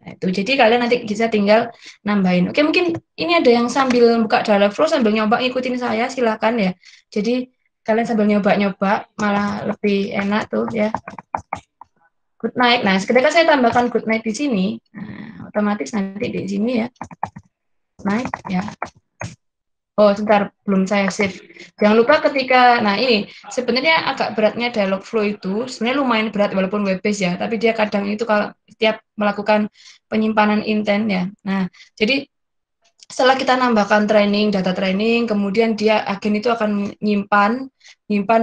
Nah, itu jadi kalian nanti bisa tinggal nambahin. Oke, mungkin ini ada yang sambil buka Dialogflow sambil nyoba ngikutin saya, silakan ya. Jadi kalian sambil nyoba-nyoba malah lebih enak tuh ya. Good night. Nah, ketika saya tambahkan good night di sini, nah, otomatis nanti di sini ya. Night ya. Oh, sebentar, belum saya save. Jangan lupa ketika, nah ini, sebenarnya agak beratnya Dialogflow itu, sebenarnya lumayan berat walaupun web based ya, tapi dia kadang itu kalau setiap melakukan penyimpanan intent ya. Nah, jadi setelah kita nambahkan training, data training, kemudian dia agen itu akan nyimpan,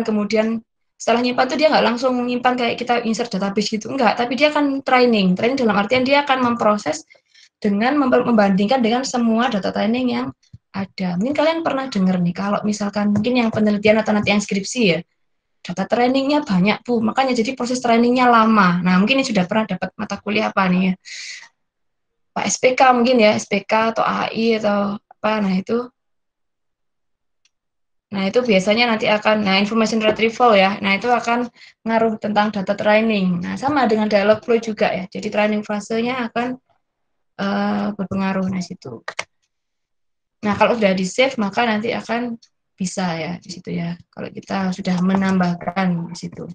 kemudian setelah nyimpan itu dia nggak langsung nyimpan kayak kita insert database gitu, enggak, tapi dia akan training dalam artian dia akan memproses dengan membandingkan dengan semua data training yang ada. Mungkin kalian pernah dengar nih, kalau misalkan mungkin yang penelitian atau nanti yang skripsi ya, data trainingnya banyak Bu, makanya jadi proses trainingnya lama. Nah, mungkin ini sudah pernah dapat mata kuliah apa nih ya, Pak SPK mungkin ya, SPK atau AI atau apa, nah itu biasanya nanti akan, information retrieval ya, nah itu akan ngaruh tentang data training. Nah, sama dengan Dialogflow juga ya, jadi training fasenya akan berpengaruh di situ. Nah, kalau sudah di-save, maka nanti akan bisa ya di situ ya, kalau kita sudah menambahkan di situ.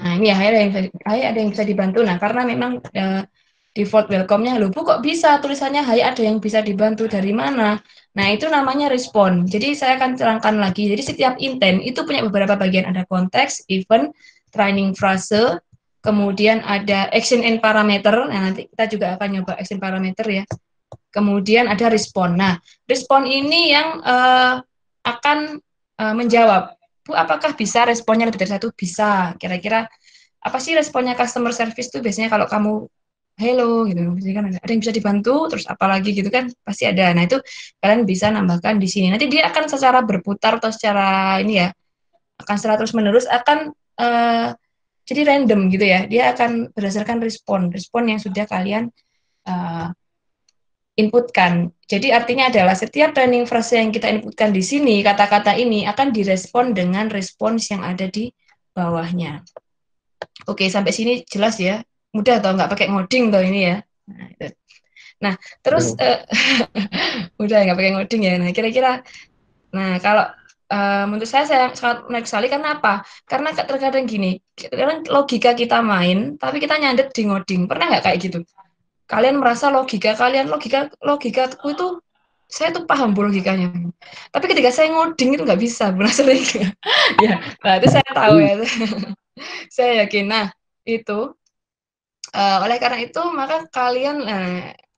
Nah, ini ya, ada yang bisa dibantu. Nah, karena memang default welcome-nya, loh Bu, kok bisa tulisannya hai ada yang bisa dibantu dari mana? Nah, itu namanya respon. Jadi, saya akan terangkan lagi. Jadi, setiap intent itu punya beberapa bagian. Ada konteks, event, training frase, kemudian ada action and parameter. Nah, nanti kita juga akan nyoba action parameter ya. Kemudian ada respon. Nah, respon ini yang akan menjawab, Bu, apakah bisa responnya lebih dari satu? Bisa. Kira-kira apa sih responnya customer service tuh biasanya kalau kamu hello gitu, biasanya kan ada yang bisa dibantu, terus apalagi gitu kan pasti ada. Nah, itu kalian bisa nambahkan di sini. Nanti dia akan secara berputar atau secara ini ya, akan secara terus-menerus akan jadi random gitu ya. Dia akan berdasarkan respon yang sudah kalian inputkan. Jadi artinya adalah setiap training frase yang kita inputkan di sini, kata-kata ini akan direspon dengan respons yang ada di bawahnya. Oke, sampai sini jelas ya? Mudah atau nggak pakai ngoding toh ini ya? Nah, terus udah nggak pakai ngoding ya. Nah, kira-kira, nah kalau menurut saya sangat menarik sekali karena apa? Karena terkadang gini, kadang logika kita main, tapi kita nyandet di ngoding. Pernah nggak kayak gitu? Kalian merasa logikaku itu saya tuh paham bu logikanya, tapi ketika saya ngoding itu nggak bisa, benar sering ya. Nah, itu saya tahu ya. Saya yakin. Nah, itu Oleh karena itu maka kalian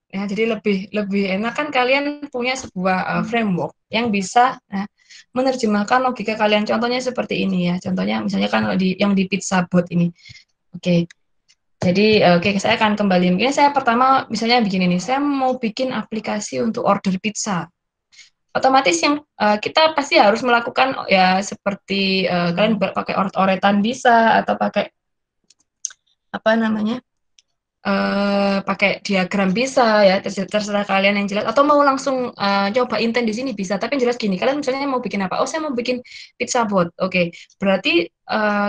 ya jadi lebih enak kan kalian punya sebuah framework yang bisa menerjemahkan logika kalian. Contohnya seperti ini ya. Contohnya misalnya kan yang di pizza bot ini. Oke. Jadi saya akan kembali. Mungkin saya pertama misalnya begini nih. Saya mau bikin aplikasi untuk order pizza. Otomatis yang kita pasti harus melakukan ya seperti kalian pakai oret-oretan bisa atau pakai apa namanya? Pakai diagram bisa ya, terserah kalian yang jelas atau mau langsung coba intent di sini bisa, tapi yang jelas gini, kalian misalnya mau bikin apa? Oh, saya mau bikin pizza bot. Oke. Berarti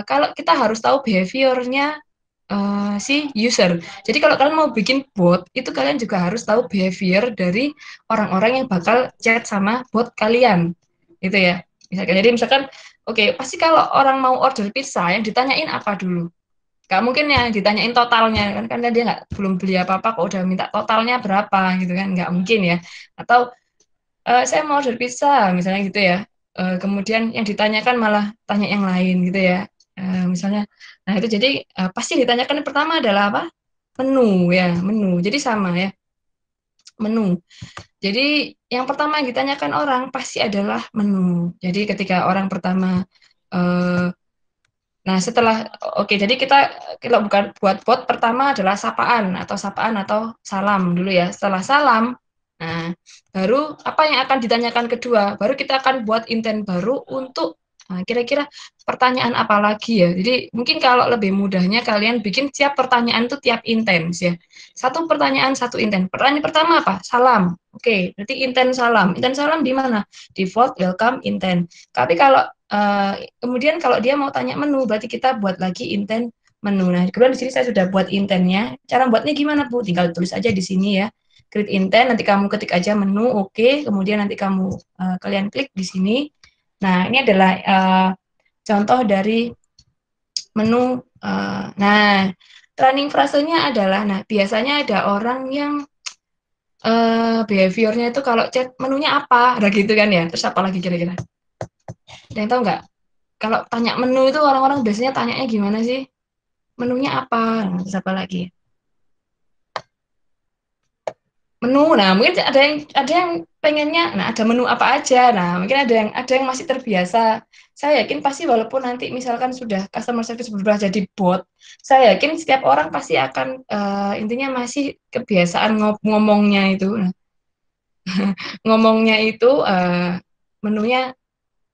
kalau kita harus tahu behaviornya si user. Jadi kalau kalian mau bikin bot, itu kalian juga harus tahu behavior dari orang-orang yang bakal chat sama bot kalian. Gitu ya. Misalkan oke, pasti kalau orang mau order pizza yang ditanyain apa dulu? Gak mungkin ya ditanyain totalnya kan, karena dia belum beli apa-apa kok udah minta totalnya berapa gitu kan, nggak mungkin ya. Atau saya mau order pizza misalnya gitu ya, kemudian yang ditanyakan malah tanya yang lain gitu ya. Misalnya, nah itu jadi pasti ditanyakan yang pertama adalah apa? Menu ya, menu. Jadi sama ya, menu. Jadi yang pertama yang ditanyakan orang pasti adalah menu. Jadi ketika orang pertama nah, jadi kita kalau bukan buat bot pertama adalah sapaan atau salam dulu ya. Setelah salam, nah baru apa yang akan ditanyakan kedua? Baru kita akan buat intent baru untuk kira-kira pertanyaan apa lagi ya. Jadi mungkin kalau lebih mudahnya kalian bikin tiap pertanyaan itu tiap intens ya. Satu pertanyaan satu intent. Pertanyaan pertama apa? Salam. Oke, berarti intent salam. Intent salam di mana? Default, welcome, intent. Tapi kalau kemudian kalau dia mau tanya menu, berarti kita buat lagi intent menu. Nah, kemudian di sini saya sudah buat intentnya. Cara buatnya gimana, Bu? Tinggal tulis aja di sini ya. Create intent, nanti kamu ketik aja menu, oke. Kemudian nanti kalian klik di sini. Nah, ini adalah contoh dari menu. Nah, training frasenya adalah, nah biasanya ada orang yang behaviornya itu kalau chat menunya apa, ada gitu kan ya. Terus apa lagi kira-kira? Ada yang tahu nggak? Kalau tanya menu itu orang-orang biasanya tanyanya gimana sih? Menunya apa? Nah, terus apa lagi? Menu. Nah, mungkin ada yang pengennya, nah ada menu apa aja. Nah, mungkin ada yang masih terbiasa. Saya yakin pasti walaupun nanti misalkan sudah customer service berubah jadi bot, saya yakin setiap orang pasti akan intinya masih kebiasaan ngomongnya itu. Nah, ngomongnya itu menunya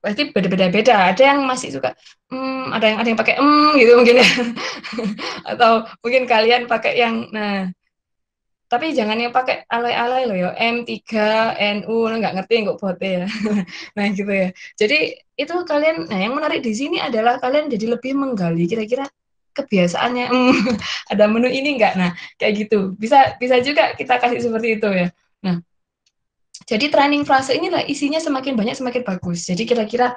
pasti beda-beda. Ada yang masih suka ada yang pakai gitu mungkin ya. Atau mungkin kalian pakai yang tapi jangan yang pakai alay-alay loh ya, M3 NU nggak ngerti kok bote ya. Nah gitu ya. Jadi itu kalian, nah yang menarik di sini adalah kalian jadi lebih menggali kira-kira kebiasaannya ada menu ini enggak. Nah kayak gitu bisa juga kita kasih seperti itu ya. Nah jadi training frase ini lah isinya semakin banyak semakin bagus. Jadi kira-kira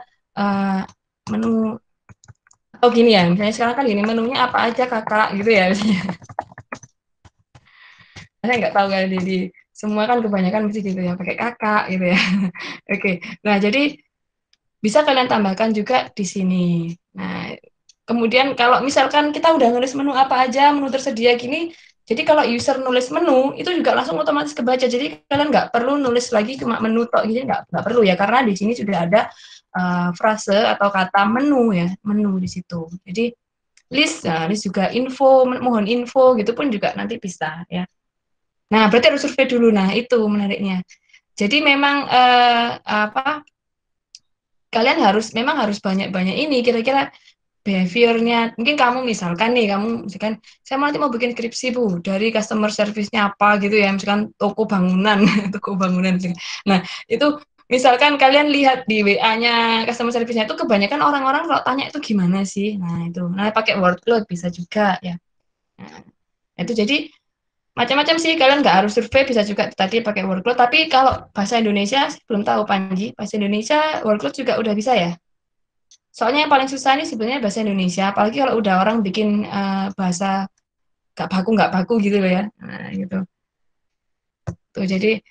menu atau gini ya, misalnya sekarang kan gini, menunya apa aja kakak gitu ya. Saya nggak tahu kan di semua kan kebanyakan mesti gitu ya, pakai kakak gitu ya. Oke, nah jadi bisa kalian tambahkan juga di sini. Nah, kemudian kalau misalkan kita udah nulis menu apa aja, menu tersedia gini, jadi kalau user nulis menu, itu juga langsung otomatis kebaca. Jadi kalian nggak perlu nulis lagi cuma menu tok gitu, nggak perlu ya, karena di sini sudah ada frase atau kata menu ya, menu di situ. Jadi list juga info, mohon info gitu pun juga nanti bisa ya. Nah, berarti harus survei dulu. Nah, itu menariknya. Jadi memang kalian memang harus banyak-banyak ini kira-kira behaviornya. Mungkin kamu misalkan saya nanti mau bikin skripsi Bu, dari customer service-nya apa gitu ya, misalkan toko bangunan, toko bangunan. Nah, itu misalkan kalian lihat di WA-nya customer service-nya itu kebanyakan orang-orang kalau tanya itu gimana sih? Nah, itu. Nah, pakai workload bisa juga ya. Nah, itu jadi macam-macam sih, kalian nggak harus survei, bisa juga tadi pakai workload. Tapi kalau bahasa Indonesia belum tahu Panji, bahasa Indonesia workload juga udah bisa ya. Soalnya yang paling susah nih sebenarnya bahasa Indonesia, apalagi kalau udah orang bikin bahasa nggak baku gitu loh ya. Nah, gitu. Tuh jadi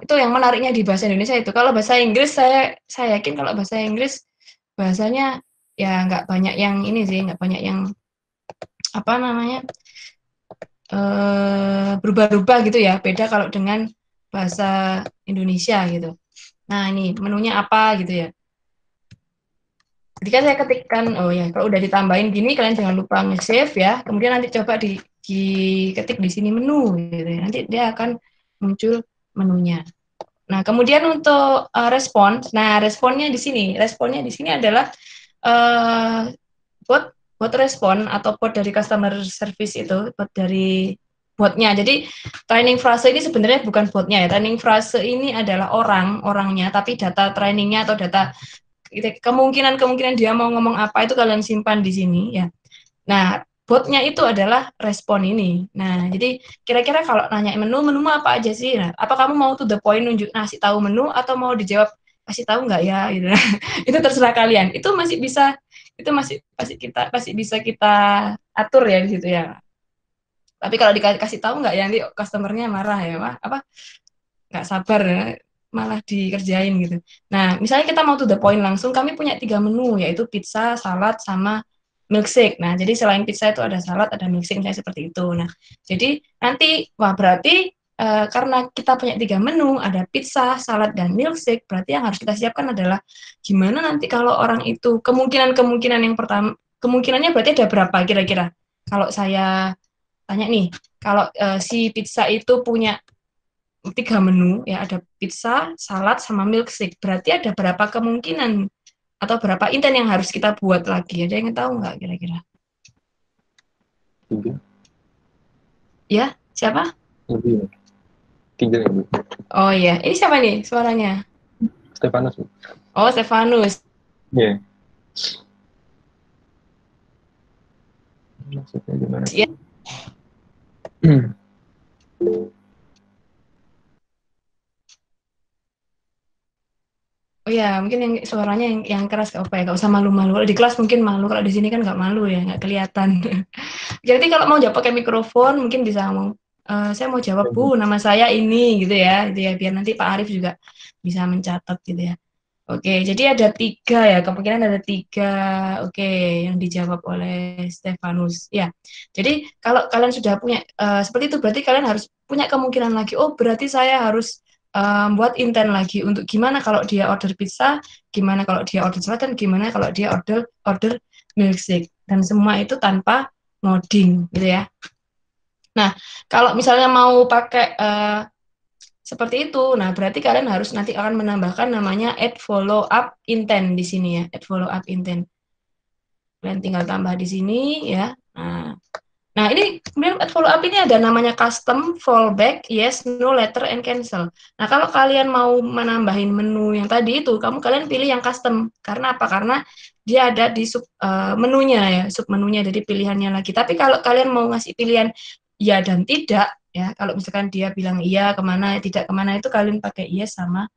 itu yang menariknya di bahasa Indonesia itu. Kalau bahasa Inggris saya yakin kalau bahasa Inggris bahasanya ya nggak banyak yang ini sih, nggak banyak yang apa namanya berubah-ubah gitu ya, beda kalau dengan bahasa Indonesia gitu. Nah ini menunya apa gitu ya. Ketika saya ketikkan, oh ya kalau udah ditambahin gini kalian jangan lupa nge-save ya. Kemudian nanti coba diketik di sini menu gitu ya. Nanti dia akan muncul menunya. Nah kemudian untuk respons, nah responnya di sini adalah bot respon atau bot dari customer service itu, bot dari botnya. Jadi training frase ini sebenarnya bukan botnya ya. Training frase ini adalah orangnya, tapi data trainingnya atau data kemungkinan dia mau ngomong apa itu kalian simpan di sini ya. Nah, botnya itu adalah respon ini. Nah, jadi kira-kira kalau nanya menu apa aja sih? Nah, apa kamu mau to the point ngasih tahu menu atau mau dijawab kasih tahu nggak ya? Gitu. Itu terserah kalian. Itu masih bisa kita atur ya di situ ya. Tapi kalau dikasih tahu nggak ya nanti customernya marah ya, apa nggak sabar ya, malah dikerjain gitu. Nah, misalnya kita mau to the point langsung, kami punya 3 menu, yaitu pizza, salad, sama milkshake. Nah, jadi selain pizza itu ada salad, ada milkshake, misalnya seperti itu. Nah, jadi nanti, berarti karena kita punya 3 menu, ada pizza, salad, dan milkshake, berarti yang harus kita siapkan adalah gimana nanti kalau orang itu, kemungkinan yang pertama, kemungkinannya berarti ada berapa kira-kira? Kalau saya tanya nih, kalau si pizza itu punya 3 menu ya, ada pizza, salad, sama milkshake. Berarti ada berapa kemungkinan atau berapa inten yang harus kita buat lagi? Ada yang tahu nggak kira-kira? 3. Ya, siapa? Lebih. 3 ya, Bu. Oh iya, ini siapa nih suaranya? Stefanus, Bu. Oh, Stefanus. Iya. Maksudnya gimana? Iya. Oh ya, mungkin yang suaranya yang keras apa ya? Gak usah malu-malu. Kalau di kelas mungkin malu, kalau di sini kan nggak malu ya, nggak kelihatan. Jadi kalau mau jawab pakai mikrofon mungkin bisa ngomong, saya mau jawab Bu, nama saya ini gitu ya, biar nanti Pak Arif juga bisa mencatat gitu ya. Oke, jadi ada 3 ya, kemungkinan ada 3. Oke, yang dijawab oleh Stefanus. Ya, jadi kalau kalian sudah punya seperti itu, berarti kalian harus punya kemungkinan lagi. Oh, berarti saya harus buat intent lagi untuk gimana kalau dia order pizza, gimana kalau dia order salad, dan gimana kalau dia order milkshake. Dan semua itu tanpa ngoding, gitu ya. Nah, kalau misalnya mau pakai seperti itu, nah berarti kalian harus nanti akan menambahkan namanya add follow up intent di sini ya, add follow up intent. Kalian tinggal tambah di sini ya. Nah ini kemudian add follow up ini ada namanya custom, fallback, yes, no, letter, and cancel. Nah kalau kalian mau menambahin menu yang tadi itu, kalian pilih yang custom. Karena apa? Karena dia ada di sub menunya ya, sub menunya, jadi pilihannya lagi. Tapi kalau kalian mau ngasih pilihan ya dan tidak, ya kalau misalkan dia bilang iya kemana, tidak kemana, itu kalian pakai yes sama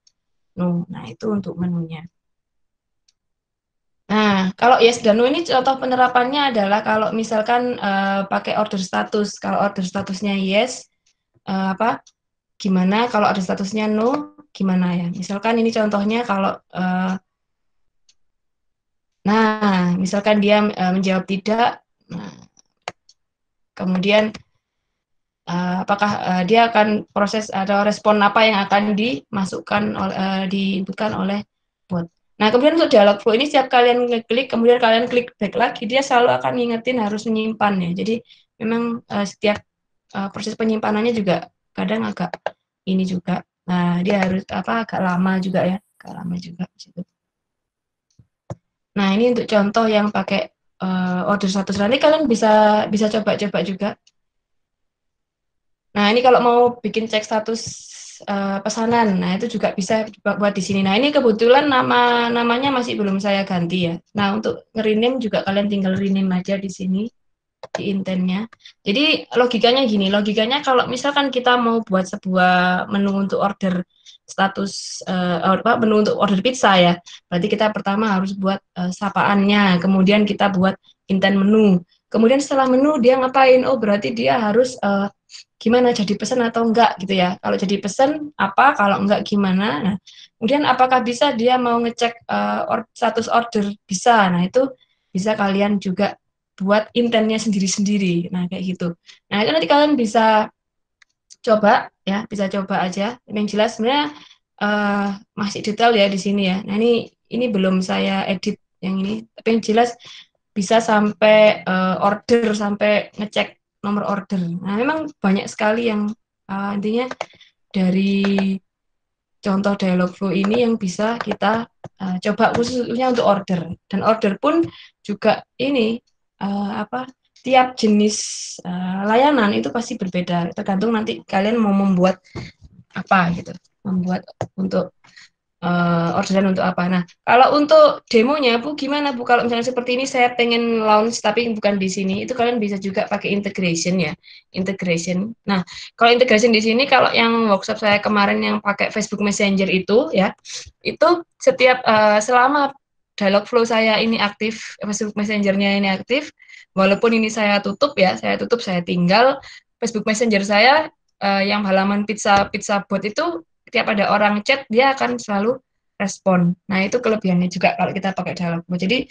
no. Nah itu untuk menunya. Nah kalau yes dan no ini contoh penerapannya adalah kalau misalkan pakai order status. Kalau order statusnya yes, gimana? Kalau order statusnya no, gimana ya? Misalkan ini contohnya kalau nah misalkan dia menjawab tidak, nah, kemudian apakah dia akan proses atau respon apa yang akan dimasukkan diinputkan oleh bot. Nah, kemudian untuk dialog flow ini setiap kalian ngeklik, kemudian kalian klik back lagi, dia selalu akan ngingetin harus menyimpan ya. Jadi memang setiap proses penyimpanannya juga kadang agak ini juga. Nah, dia harus agak lama juga ya, agak lama juga di situ. Nah, ini untuk contoh yang pakai order status. Nanti kalian bisa coba-coba juga. Nah, ini kalau mau bikin cek status pesanan, nah itu juga bisa buat di sini. Nah, ini kebetulan namanya masih belum saya ganti ya. Nah, untuk nge-rename juga kalian tinggal rename aja di sini, di intentnya. Jadi logikanya gini, kalau misalkan kita mau buat sebuah menu untuk order status, menu untuk order pizza ya, berarti kita pertama harus buat sapaannya, kemudian kita buat intent menu. Kemudian setelah menu dia ngapain? Oh, berarti dia harus gimana, jadi pesan atau enggak gitu ya. Kalau jadi pesan apa, kalau enggak gimana. Nah, kemudian apakah bisa dia mau ngecek status order, bisa. Nah, itu bisa kalian juga buat intentnya sendiri-sendiri. Nah, kayak gitu. Nah, itu nanti kalian bisa coba ya, bisa coba aja. Yang jelas sebenarnya masih detail ya di sini ya. Nah, ini belum saya edit yang ini, tapi yang jelas bisa sampai order, sampai ngecek nomor order. Nah, memang banyak sekali yang intinya dari contoh dialog flow ini yang bisa kita coba khususnya untuk order. Dan order pun juga ini tiap jenis layanan itu pasti berbeda. Tergantung nanti kalian mau membuat apa gitu, membuat untuk orderan untuk apa. Nah, kalau untuk demonya, Bu, gimana, Bu? Kalau misalnya seperti ini saya pengen launch tapi bukan di sini, itu kalian bisa juga pakai integration ya, integration. Nah, kalau integration di sini, kalau yang workshop saya kemarin yang pakai Facebook Messenger itu ya, itu setiap selama dialog flow saya ini aktif, Facebook Messenger-nya ini aktif, walaupun ini saya tutup ya, saya tinggal Facebook Messenger saya yang halaman pizza bot itu setiap ada orang chat dia akan selalu respon. Nah, itu kelebihannya juga kalau kita pakai dialog bot. Jadi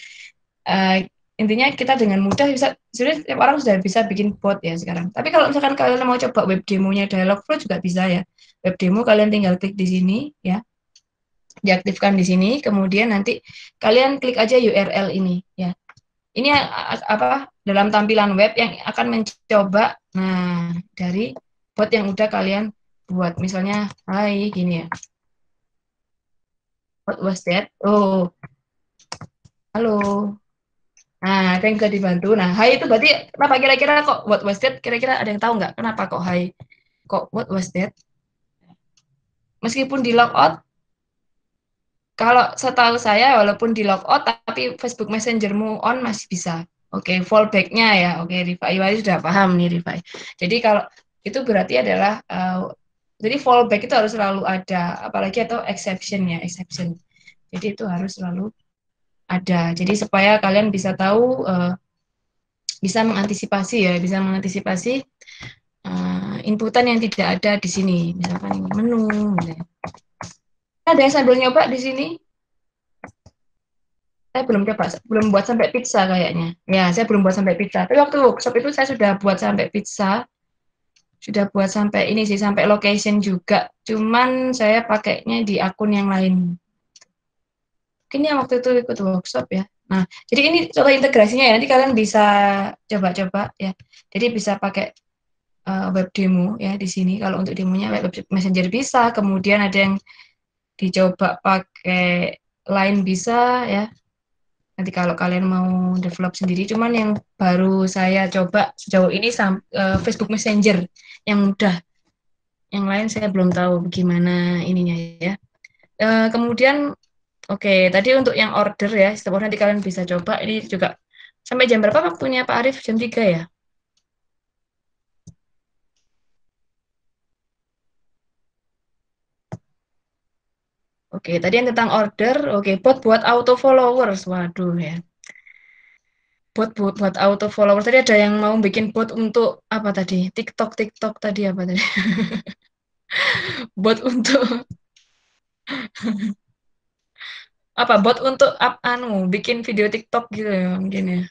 intinya kita dengan mudah bisa, sudah setiap orang sudah bisa bikin bot ya sekarang. Tapi kalau misalkan kalian mau coba web demonya Dialogflow juga bisa ya. Web demo kalian tinggal klik di sini ya. Diaktifkan di sini, kemudian nanti kalian klik aja URL ini ya. Ini dalam tampilan web yang akan mencoba dari bot yang udah kalian buat. Misalnya hai gini ya. What was that? Oh. Halo. Nah, ada yang bisa dibantu. Nah, hai itu berarti kenapa kira-kira kok what was that? Kira-kira ada yang tahu nggak kenapa kok hai? Kok what was that? Meskipun di logout, kalau setahu saya walaupun di logout tapi Facebook Messengermu on masih bisa. Oke, fallback-nya ya. Oke, Rifai sudah paham nih Rifai. Jadi kalau itu berarti adalah jadi fallback itu harus selalu ada, apalagi atau exception ya, exception. Jadi itu harus selalu ada. Jadi supaya kalian bisa tahu, bisa mengantisipasi ya, bisa mengantisipasi inputan yang tidak ada di sini. Misalkan ini menu. Gitu. Ada yang sambil nyoba di sini? Saya belum coba, belum buat sampai pizza kayaknya. Ya, saya belum buat sampai pizza. Tapi waktu workshop itu saya sudah buat sampai pizza. Sudah buat sampai ini sih, sampai location juga. Cuman saya pakainya di akun yang lain. Mungkin yang waktu itu ikut workshop ya. Nah, jadi ini contoh integrasinya ya. Nanti kalian bisa coba-coba ya. Jadi bisa pakai web demo ya di sini. Kalau untuk demonya web messenger bisa. Kemudian ada yang dicoba pakai Line bisa ya. Nanti kalau kalian mau develop sendiri, cuman yang baru saya coba sejauh ini Facebook Messenger yang mudah. Yang lain saya belum tahu bagaimana ininya ya. Kemudian, oke, tadi untuk yang order ya, setiap nanti kalian bisa coba. Ini juga sampai jam berapa waktunya Pak Arif? Jam 3 ya? Oke, tadi yang tentang order, oke, bot buat auto followers, waduh ya. Bot buat auto followers. Tadi ada yang mau bikin bot untuk apa tadi? TikTok tadi apa tadi? Bot untuk apa? Bot untuk bikin video TikTok gitu ya mungkin ya.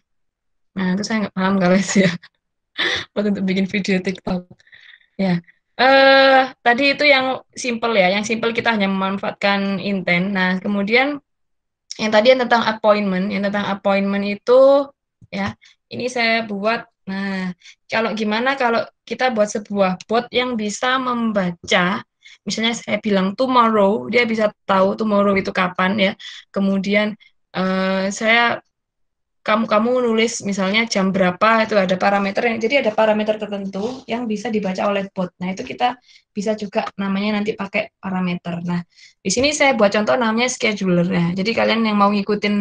Nah, itu saya nggak paham kalau itu ya. Bot untuk bikin video TikTok. Ya. Tadi itu yang simple ya. Yang simple kita hanya memanfaatkan intent. Nah, kemudian yang tadi yang tentang appointment itu ya, ini saya buat. Nah, gimana kalau kita buat sebuah bot yang bisa membaca, misalnya saya bilang tomorrow, dia bisa tahu tomorrow itu kapan ya. Kemudian kamu nulis misalnya jam berapa, itu ada parameter, jadi ada parameter tertentu yang bisa dibaca oleh bot. Nah, itu kita bisa juga namanya nanti pakai parameter. Nah, di sini saya buat contoh namanya scheduler ya. Jadi kalian yang mau ngikutin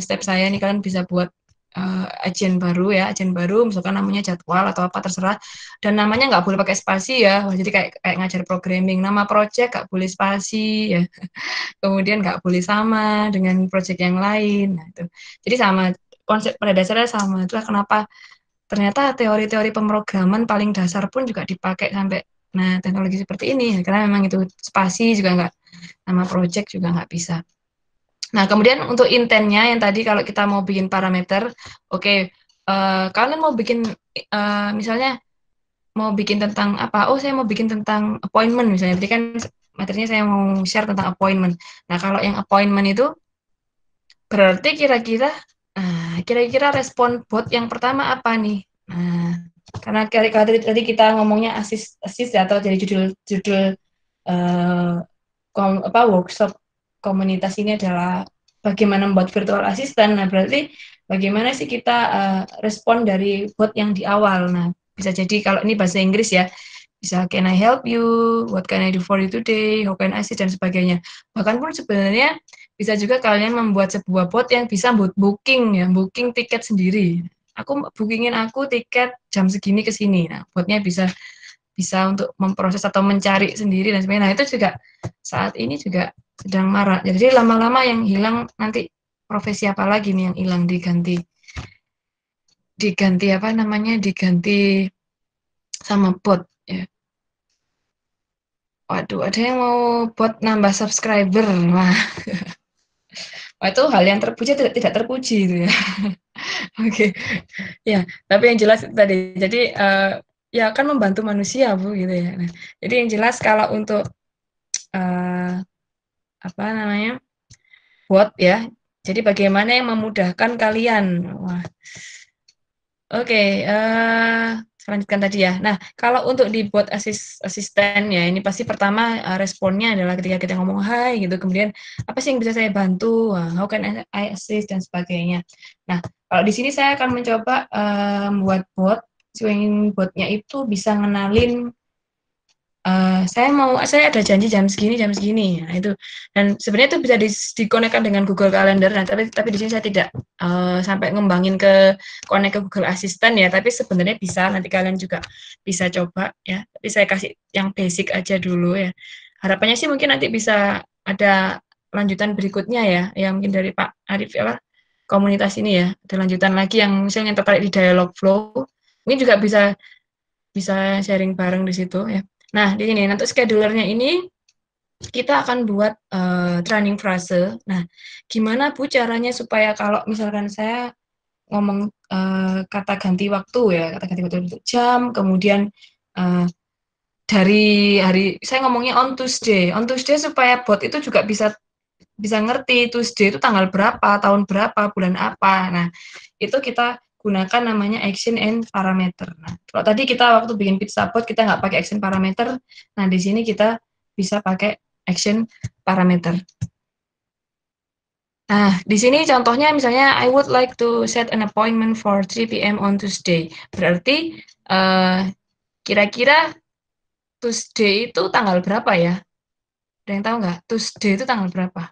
step saya ini, kalian bisa buat agent baru, misalkan namanya jadwal atau apa terserah, dan namanya nggak boleh pakai spasi ya. Wah, jadi kayak ngajar programming, nama project nggak boleh spasi ya. Kemudian nggak boleh sama dengan project yang lain. Nah, itu jadi sama, konsep pada dasarnya sama. Itulah kenapa ternyata teori-teori pemrograman paling dasar pun juga dipakai sampai teknologi seperti ini ya, karena memang itu spasi juga nggak, nama project juga nggak bisa. Nah, kemudian untuk intentnya yang tadi kalau kita mau bikin parameter, oke, kalian mau bikin misalnya mau bikin tentang apa? Oh, saya mau bikin tentang appointment misalnya. Berarti kan materinya saya mau share tentang appointment. Nah, kalau yang appointment itu berarti kira-kira respon bot yang pertama apa nih? Nah, karena tadi kita ngomongnya asis ya, atau jadi judul eh, workshop komunitas ini adalah bagaimana membuat virtual assistant. Nah, berarti bagaimana sih kita respon dari bot yang di awal. Nah, bisa jadi kalau ini bahasa Inggris ya, bisa can I help you, what can I do for you today, how can I assist, dan sebagainya. Bahkan pun sebenarnya bisa juga kalian membuat sebuah bot yang bisa booking tiket sendiri. Bookingin aku tiket jam segini ke sini. Nah, botnya bisa untuk memproses atau mencari sendiri dan sebagainya. Nah, itu juga saat ini juga sedang marak. Jadi lama-lama yang hilang nanti profesi apa lagi nih yang hilang diganti sama bot ya. Waduh, ada yang mau bot nambah subscriber. Wah, itu hal yang terpuji tidak terpuji itu ya. Oke. Ya, tapi yang jelas tadi. Jadi ya akan membantu manusia, Bu, gitu ya. Nah, jadi yang jelas kalau untuk apa namanya? Bot ya. Jadi bagaimana yang memudahkan kalian? Wah. Oke, saya lanjutkan tadi ya. Nah, kalau untuk di bot asisten ya, ini pasti pertama responnya adalah ketika kita ngomong hai gitu, kemudian apa sih yang bisa saya bantu? How can I assist dan sebagainya. Nah, kalau di sini saya akan mencoba membuat bot, swing botnya itu bisa ngenalin saya ada janji jam segini. Nah, itu. Dan sebenarnya itu bisa dikonekkan dengan Google Calendar. Nah, tapi di sini saya tidak sampai ngembangin ke connect ke Google Assistant ya, tapi sebenarnya bisa, nanti kalian juga bisa coba ya. Tapi saya kasih yang basic aja dulu ya. Harapannya sih mungkin nanti bisa ada lanjutan berikutnya ya mungkin dari Pak Arif ya, komunitas ini ya. Ada lanjutan lagi yang misalnya tertarik di dialog flow. Ini juga bisa sharing bareng di situ ya. Nah, di sini untuk schedulernya ini kita akan buat training frase. Nah, gimana Bu caranya supaya kalau misalkan saya ngomong kata ganti waktu ya, kata ganti waktu untuk jam, kemudian dari hari saya ngomongnya on Tuesday supaya bot itu juga bisa ngerti Tuesday itu tanggal berapa, tahun berapa, bulan apa. Nah, itu kita gunakan namanya action and parameter. Nah, kalau tadi kita waktu bikin pizza bot kita nggak pakai action parameter, nah di sini kita bisa pakai action parameter. Nah, di sini contohnya misalnya I would like to set an appointment for 3 p.m. on Tuesday. Berarti kira-kira Tuesday itu tanggal berapa ya? Ada yang tahu nggak? Tuesday itu tanggal berapa?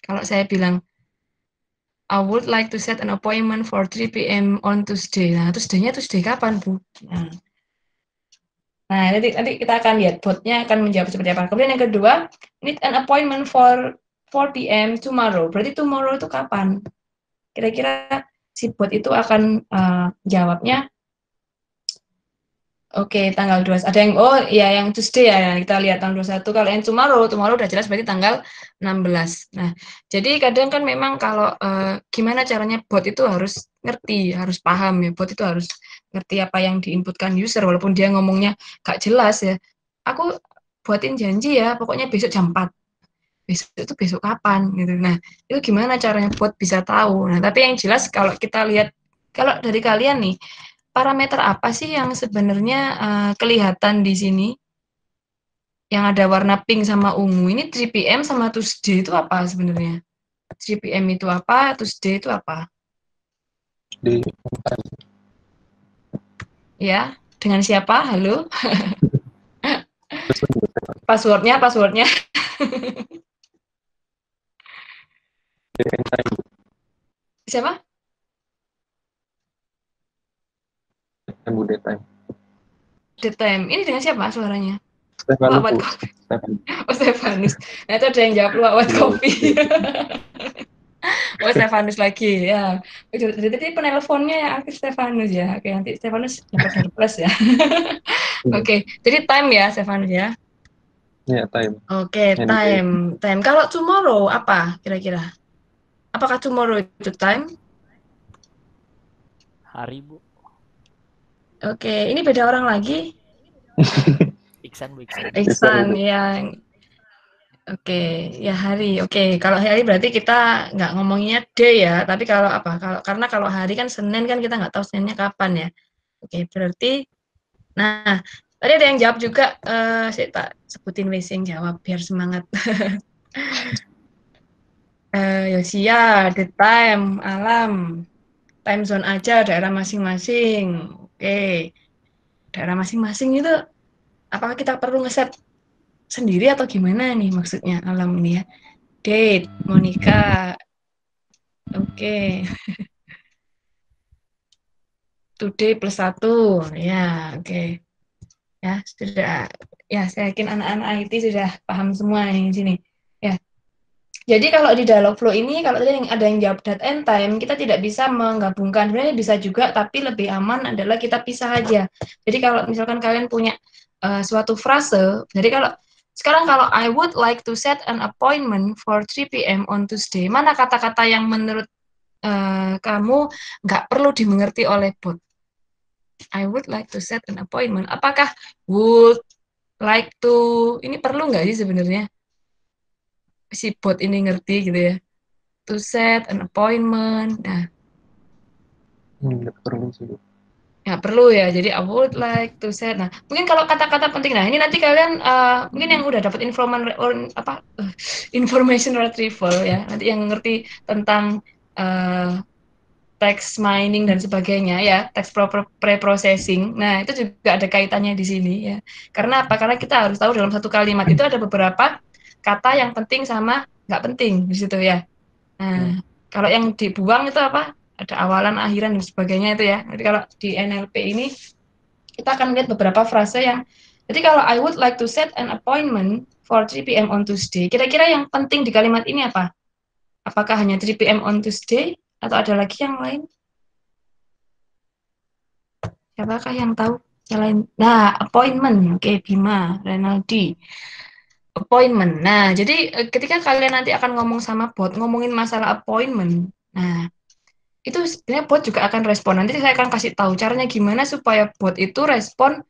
Kalau saya bilang I would like to set an appointment for 3 p.m. on Tuesday. Nah, Tuesday-nya Tuesday kapan, Bu? Nah, nanti kita akan lihat botnya akan menjawab seperti apa. Kemudian yang kedua, need an appointment for 4 p.m. tomorrow. Berarti tomorrow itu kapan? Kira-kira si bot itu akan jawabnya oke, tanggal 2. Ada yang yang Tuesday ya. Kita lihat tanggal 21. Kalau yang tomorrow udah jelas berarti tanggal 16. Nah, jadi kadang kan memang kalau gimana caranya bot itu harus ngerti, harus paham ya. Bot itu harus ngerti apa yang diinputkan user walaupun dia ngomongnya gak jelas ya. Aku buatin janji ya, pokoknya besok jam 4. Besok itu besok kapan gitu. Nah, itu gimana caranya bot bisa tahu. Nah, tapi yang jelas kalau kita lihat kalau dari kalian nih parameter apa sih yang sebenarnya kelihatan di sini? Yang ada warna pink sama ungu. Ini 3 PM sama Tuesday itu apa sebenarnya? 3 PM itu apa? Tuesday itu apa? Di Ya, dengan siapa? Halo? Passwordnya? Siapa? Daytime. The Time. Ini dengan siapa suaranya? Stefanus. Luwak Kopi. Oh, Stefanus. Nah, itu ada yang jawab Luwak Kopi. Oh, Stefanus lagi ya. Jadi penelponnya yang aktif Stefanus ya. Oke, nanti Stefanus dapat surplus ya. Oke, jadi time ya Stefanus ya. Ya, time. Oke, time. Kalau tomorrow apa kira-kira? Apakah tomorrow itu time? Hari, Bu. Oke, ini beda orang lagi. Iksan, Bu, Iksan. Iksan yang oke, ya hari. Oke, kalau hari berarti kita nggak ngomongnya day ya, tapi kalau apa? Karena kalau hari kan Senin kan kita nggak tahu Seninnya kapan ya. Oke, berarti nah, tadi ada yang jawab juga saya tak sebutin WC yang jawab biar semangat. Yosia, the time, alam, time zone aja daerah masing-masing. Oke. Daerah masing-masing itu apakah kita perlu ngeset sendiri atau gimana nih maksudnya alam ini ya? Date, Monica. Oke. Today plus 1. Ya, oke. Ya, sudah. Ya, saya yakin anak-anak IT sudah paham semua yang di sini. Ya. Jadi kalau di dialog flow ini, kalau tadi ada yang jawab date and time, kita tidak bisa menggabungkan. Sebenarnya bisa juga, tapi lebih aman adalah kita pisah aja. Jadi kalau misalkan kalian punya suatu frase, jadi sekarang kalau I would like to set an appointment for 3 p.m. on Tuesday, mana kata-kata yang menurut kamu nggak perlu dimengerti oleh bot? I would like to set an appointment. Apakah would, like to, ini perlu nggak sih sebenarnya? Si bot ini ngerti gitu ya. To set an appointment. Nah, Nggak perlu sih. ya perlu ya. Jadi I would like to set. Nah, mungkin kalau kata-kata penting. Nah, ini nanti kalian mungkin yang udah dapat information retrieval ya. Nanti yang ngerti tentang text mining dan sebagainya ya, text pre-processing. Nah, itu juga ada kaitannya di sini ya. Karena apa? Karena kita harus tahu dalam satu kalimat itu ada beberapa kata yang penting sama nggak penting di situ ya. Nah, kalau yang dibuang itu apa? Ada awalan, akhiran dan sebagainya itu ya. Jadi kalau di NLP ini kita akan lihat beberapa frase yang jadi kalau I would like to set an appointment for 3 p.m. on Tuesday. Kira-kira yang penting di kalimat ini apa? Apakah hanya 3 p.m. on Tuesday atau ada lagi yang lain? Siapakah yang tahu? Yang lain. Nah, appointment. Oke, Bima, Renaldi. Appointment. Nah, jadi ketika kalian nanti akan ngomong sama bot, ngomongin masalah appointment. Nah, itu sebenarnya bot juga akan respon. Nanti saya akan kasih tahu caranya gimana supaya bot itu respon.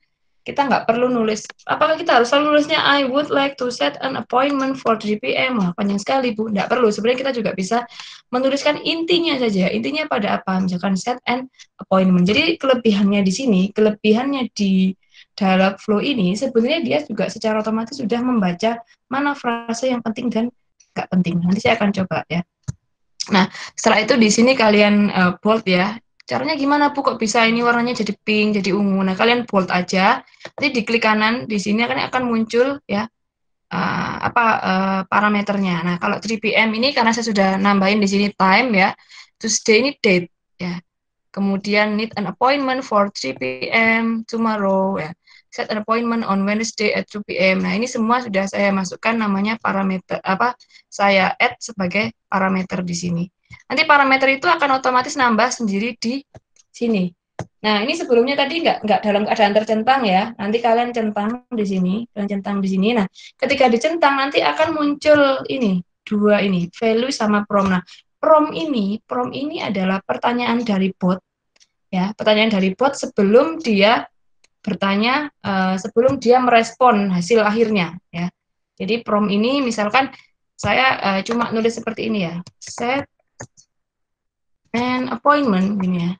Kita nggak perlu nulis. Apakah kita harus selalu nulisnya I would like to set an appointment for 3 p.m. Wah, panjang sekali, Bu. Nggak perlu. Sebenarnya kita juga bisa menuliskan intinya saja. Intinya pada apa? Misalkan set an appointment. Jadi kelebihannya di sini, kelebihannya di dialog flow ini, sebenarnya dia juga secara otomatis sudah membaca mana frase yang penting dan nggak penting. Nanti saya akan coba ya. Nah, setelah itu di sini kalian bold ya. Caranya gimana, Bu? Kok bisa ini warnanya jadi pink, jadi ungu? Nah, kalian bold aja. Nanti di klik kanan di sini akan muncul ya parameternya. Nah, kalau 3 p.m. ini karena saya sudah nambahin di sini time ya. Tuesday ini date ya. Kemudian need an appointment for 3 p.m. tomorrow ya. Set an appointment on Wednesday at 2 p.m. Nah, ini semua sudah saya masukkan namanya parameter saya add sebagai parameter di sini. Nanti parameter itu akan otomatis nambah sendiri di sini. Nah, ini sebelumnya tadi nggak dalam keadaan tercentang ya. Nanti kalian centang di sini, kalian centang di sini. Nah, ketika dicentang nanti akan muncul ini, dua ini, value sama prom. Nah, prom ini adalah pertanyaan dari bot ya, pertanyaan dari bot sebelum dia bertanya, sebelum dia merespon hasil akhirnya ya. Jadi prom ini misalkan saya cuma nulis seperti ini ya, set an appointment gini ya.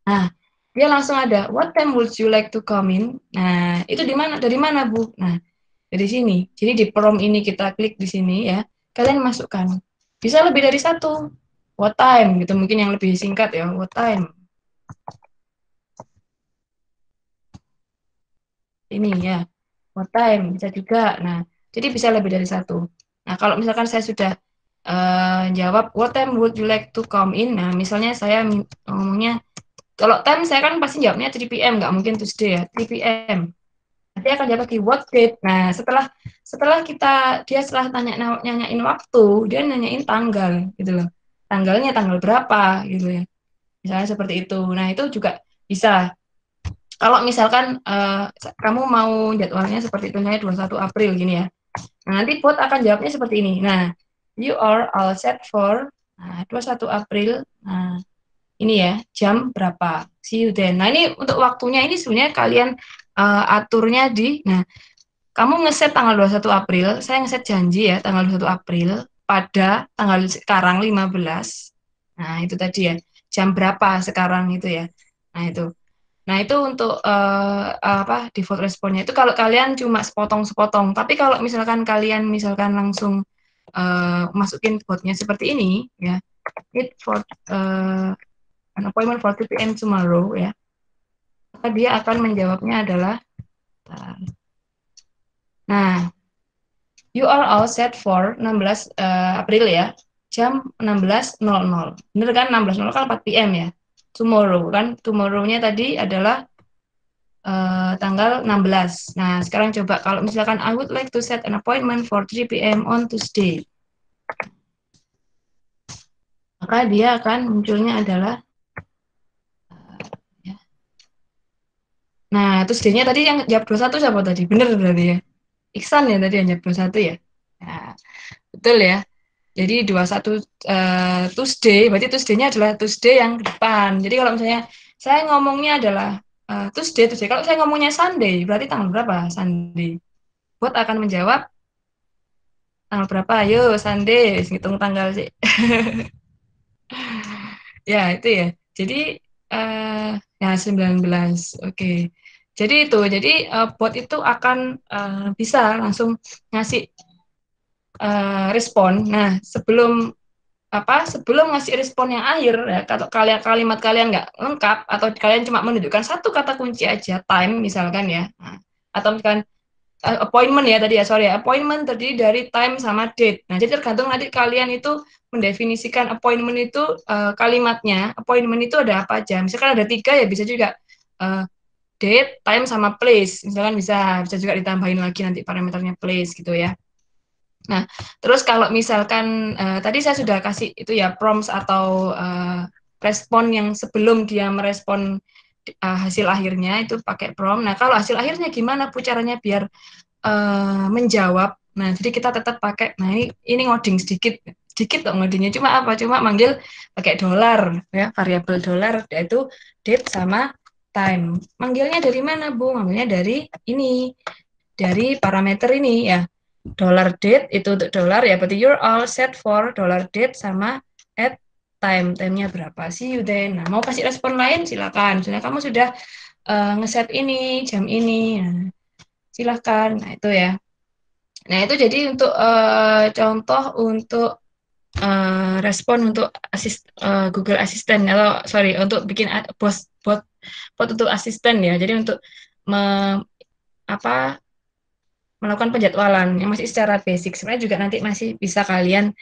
Nah, dia langsung ada what time would you like to come in. Nah, itu dari mana Bu? Nah, dari sini. Jadi di prom ini kita klik di sini ya, kalian masukkan. Bisa lebih dari satu. What time gitu, mungkin yang lebih singkat ya, what time. Ini ya, what time bisa juga. Nah, jadi bisa lebih dari satu. Nah, kalau misalkan saya sudah jawab what time would you like to come in. Nah, misalnya saya ngomongnya kalau time saya kan pasti jawabnya 3 p.m. nggak mungkin Tuesday ya, 3 p.m. Nanti akan jawab lagi what date. Nah, setelah dia setelah nanyain waktu, dia nanyain tanggal gitu loh. Tanggalnya tanggal berapa gitu ya. Misalnya seperti itu. Nah, itu juga bisa. Kalau misalkan kamu mau jadwalnya seperti itu, misalnya 21 April gini ya. Nah, nanti bot akan jawabnya seperti ini. Nah, you are all set for 21 April. Nah, ini ya, jam berapa. See you then. Nah, ini untuk waktunya ini sebenarnya kalian aturnya nah, kamu ngeset tanggal 21 April, saya ngeset janji ya, tanggal 21 April pada tanggal sekarang 15. Nah, itu tadi ya, jam berapa sekarang itu ya. Nah, itu. Nah, itu untuk default responnya. Itu kalau kalian cuma sepotong-sepotong. Tapi kalau misalkan kalian langsung masukin botnya seperti ini, ya, it for an appointment for 2 p.m. tomorrow, ya, maka dia akan menjawabnya adalah, nah, you are all set for 16 April ya, jam 16.00. Bener kan, 16.00 kan 4 p.m. ya. Tomorrow kan, tomorrow-nya tadi adalah tanggal 16. Nah, sekarang coba kalau misalkan I would like to set an appointment for 3 p.m. on Tuesday. Maka dia akan munculnya adalah nah, Tuesday-nya tadi yang jam 21 siapa tadi? Bener berarti ya. Iksan ya tadi yang jam 21 ya. Nah, betul ya. Jadi 21 Tuesday, berarti Tuesday-nya adalah Tuesday yang depan. Jadi kalau misalnya saya ngomongnya adalah Tuesday. Kalau saya ngomongnya Sunday, berarti tanggal berapa Sunday? Bot akan menjawab tanggal berapa? Ayo Sunday, hitung tanggal sih. Ya, itu ya. Jadi ya 19. Oke. Jadi itu. Jadi bot itu akan bisa langsung ngasih respon. Nah, sebelum ngasih respon yang akhir ya, kalau kalimat kalian nggak lengkap atau kalian cuma menunjukkan satu kata kunci aja, time misalkan ya. Nah, atau misalkan appointment ya tadi ya, sorry ya, appointment terdiri dari time sama date. Nah, jadi tergantung nanti kalian itu mendefinisikan appointment itu kalimatnya, appointment itu ada apa aja. Misalkan ada 3 ya bisa juga date, time sama place. Misalkan bisa juga ditambahin lagi nanti parameternya place gitu ya. Nah, terus kalau misalkan tadi saya sudah kasih itu ya prompts atau respon yang sebelum dia merespon hasil akhirnya itu pakai prompt. Nah, kalau hasil akhirnya gimana Bu caranya biar menjawab? Nah, jadi kita tetap pakai. Nah, ini ngoding sedikit dong ngodingnya. Cuma apa? Cuma manggil pakai dolar ya, variabel dolar yaitu date sama time. Manggilnya dari mana Bu? Manggilnya dari ini, dari parameter ini ya. Dollar date itu untuk dolar ya, berarti you're all set for dollar date sama at time-nya berapa sih you then. Nah, mau kasih respon lain silakan. Misalnya kamu sudah ngeset ini jam ini, nah, silakan. Nah, itu ya. Nah, itu jadi untuk contoh untuk respon untuk Google Assistant atau sorry untuk bikin bot untuk asisten ya. Jadi untuk melakukan penjadwalan yang masih secara basic. Sebenarnya juga nanti masih bisa kalian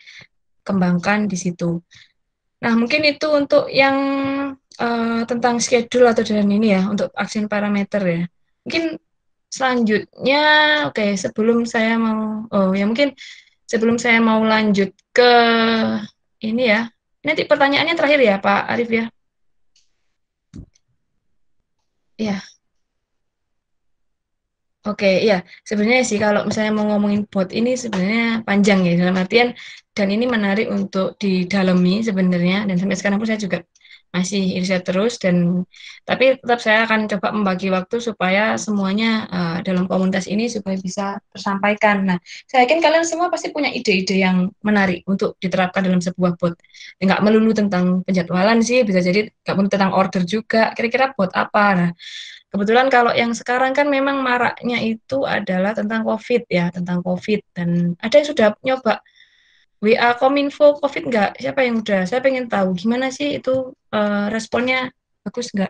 kembangkan di situ. Nah, mungkin itu untuk yang tentang schedule atau dan ini ya, untuk action parameter ya. Mungkin selanjutnya, sebelum saya mau lanjut ke ini ya. Nanti pertanyaannya terakhir ya, Pak Arif ya. Iya. Oke, iya. Sebenarnya sih kalau misalnya mau ngomongin bot ini sebenarnya panjang ya, dalam artian dan ini menarik untuk didalami sebenarnya, dan sampai sekarang pun saya juga masih riset terus, tapi tetap saya akan coba membagi waktu supaya semuanya dalam komunitas ini supaya bisa tersampaikan. Nah, saya yakin kalian semua pasti punya ide-ide yang menarik untuk diterapkan dalam sebuah bot. Nggak melulu tentang penjadwalan sih, bisa jadi nggak melulu tentang order juga. Kira-kira bot apa? Nah, kebetulan kalau yang sekarang kan memang maraknya itu adalah tentang COVID ya, tentang COVID. Dan ada yang sudah nyoba WA Kominfo COVID nggak? Siapa yang udah? Saya pengen tahu gimana sih itu responnya bagus nggak?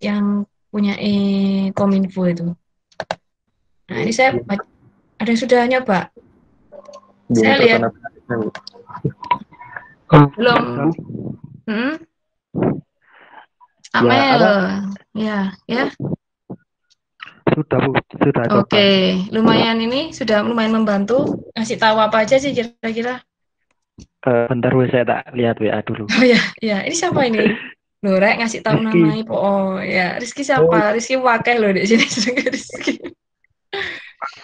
Yang punya Kominfo itu. Nah, ini saya ada yang sudah nyoba. Saya lihat. Belum. Amel. Ya. Sudah coba. Oke, lumayan ini sudah lumayan membantu. Ngasih tahu apa aja sih kira-kira? Bentar saya tak lihat WA dulu. Oh ya, ini siapa ini? Loh, Rek ngasih tahu Rizky. namanya. Oh ya, Rizky siapa? Rizky wakil loh di sini. Rizky.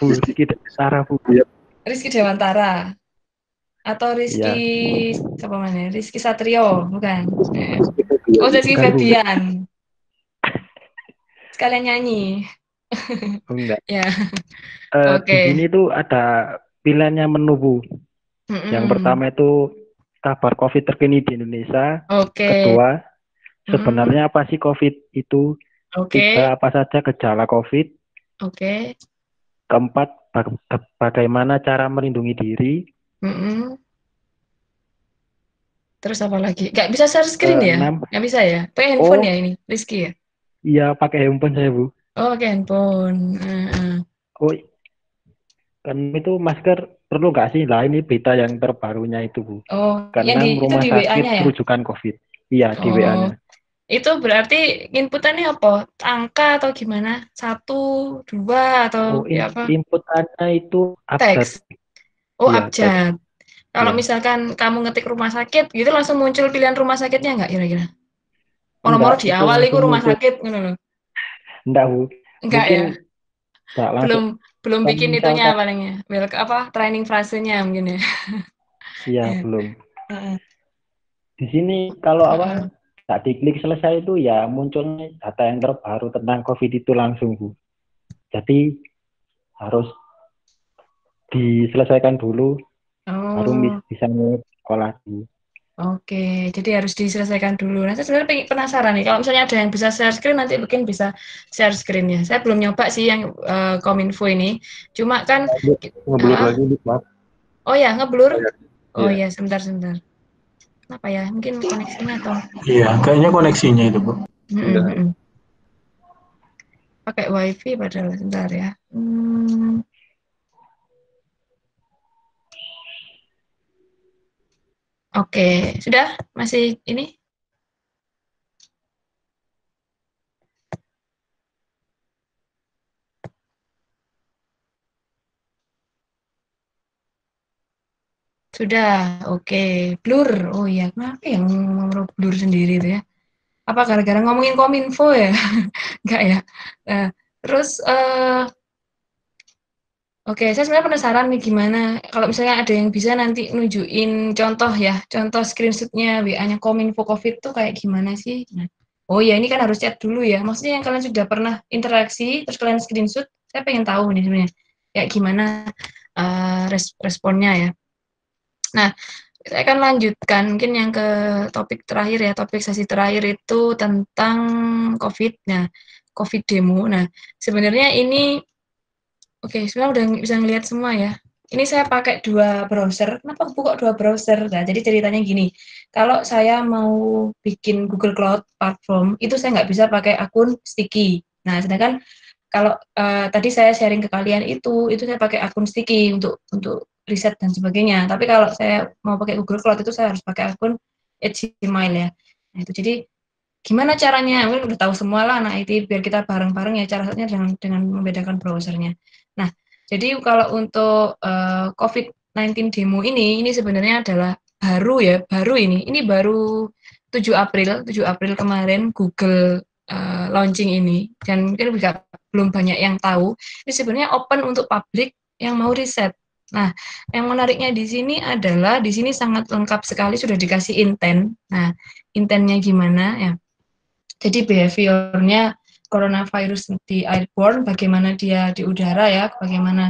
Rizky Sarah Bu. Rizky Dewantara. Atau Iya, Rizky siapa mana? Rizky Satrio, bukan? Oh, Iya. Rizky bukan Bu. Febian. Sekalian nyanyi. Oh, enggak. Ya, Di oke. sini tuh ada pilihannya menu Bu. Yang Mm-mm. pertama itu kabar COVID terkini di Indonesia. Oke. Kedua, Mm-mm. sebenarnya apa sih COVID itu? Oke. Tiga, apa saja gejala COVID? Oke. Keempat, bagaimana cara melindungi diri? Mm-mm. Terus apa lagi? Gak bisa share screen ya? Keenam, Gak bisa ya? Pakai handphone ya oh ini, Rizky ya? iya pakai handphone saya Bu. Oh, pakai handphone. Oh, kan itu masker perlu nggak sih? Lah ini berita yang terbarunya itu Bu. Oh, yang Keenam, itu rumah di sakit WA-nya ya? rujukan COVID. Iya, di Oh, WA-nya. itu berarti inputannya apa? Angka atau gimana? Satu, dua, atau Oh, ya apa? inputannya itu abjad. Teks. Oh, Iya, teks. abjad. Kalau Iya. misalkan kamu ngetik rumah sakit, gitu langsung muncul pilihan rumah sakitnya nggak kira-kira? Moro-moro Enggak, di itu awal itu langsung rumah muncul. sakit, gitu loh. Enggak, Bu. Enggak Mungkin ya? enggak langsung. Belum belum Kan bikin itunya misalkan, palingnya. Apa? Training frasenya mungkin ya. iya Ya. belum. Heeh. Di sini kalau apa, Heeh. tak diklik selesai itu ya munculnya data yang terbaru tentang COVID itu langsung, Bu. Jadi harus diselesaikan dulu, baru Oh, bisa mulai sekolah dulu. oke. Jadi harus diselesaikan dulu. Nah, saya sebenarnya penasaran nih. Kalau misalnya ada yang bisa share screen, nanti mungkin bisa share screen-nya. Saya belum nyoba sih yang Kominfo ini. Cuma kan, Ngeblur ah, lagi nih, maaf. oh ya, ngeblur. Oh Iya. ya, sebentar. Kenapa ya? Mungkin koneksinya atau... Iya, kayaknya koneksinya itu, Bu. Enggak. Pakai wifi padahal. Sebentar ya. Oke, sudah? Masih ini? Sudah, oke. Blur. Oh iya, kenapa yang mau blur sendiri itu ya? Apa gara-gara ngomongin Kominfo ya? Enggak ya? Nah, terus, oke, saya sebenarnya penasaran nih gimana kalau misalnya ada yang bisa nanti nunjukin contoh ya, contoh screenshot-nya WA-nya Kominfo COVID tuh kayak gimana sih? Nah, oh ya, ini kan harus chat dulu ya. Maksudnya yang kalian sudah pernah interaksi, terus kalian screenshot, saya pengen tahu nih sebenarnya, kayak gimana responnya ya. Nah, saya akan lanjutkan mungkin yang ke topik terakhir ya, topik sesi terakhir itu tentang COVID. Nah, COVID demo. Nah, sebenarnya ini, oke, sebenarnya udah bisa ngelihat semua ya. Ini saya pakai dua browser. Kenapa buka dua browser? Nah, jadi ceritanya gini, kalau saya mau bikin Google Cloud Platform, itu saya nggak bisa pakai akun Sticky. Nah, sedangkan kalau tadi saya sharing ke kalian itu saya pakai akun Sticky untuk riset dan sebagainya. Tapi kalau saya mau pakai Google Cloud itu saya harus pakai akun Gmail ya. Nah, itu jadi gimana caranya? Mungkin udah tahu semua lah anak IT biar kita bareng-bareng ya caranya dengan membedakan browsernya. Nah, jadi kalau untuk COVID-19 demo ini sebenarnya adalah baru ya, baru ini. Ini baru 7 April kemarin Google launching ini dan mungkin juga belum banyak yang tahu. Ini sebenarnya open untuk publik yang mau riset. Nah, yang menariknya di sini adalah di sini sangat lengkap sekali sudah dikasih intent. Nah, intentnya gimana ya? Jadi behaviornya coronavirus di airborne, bagaimana dia di udara ya, bagaimana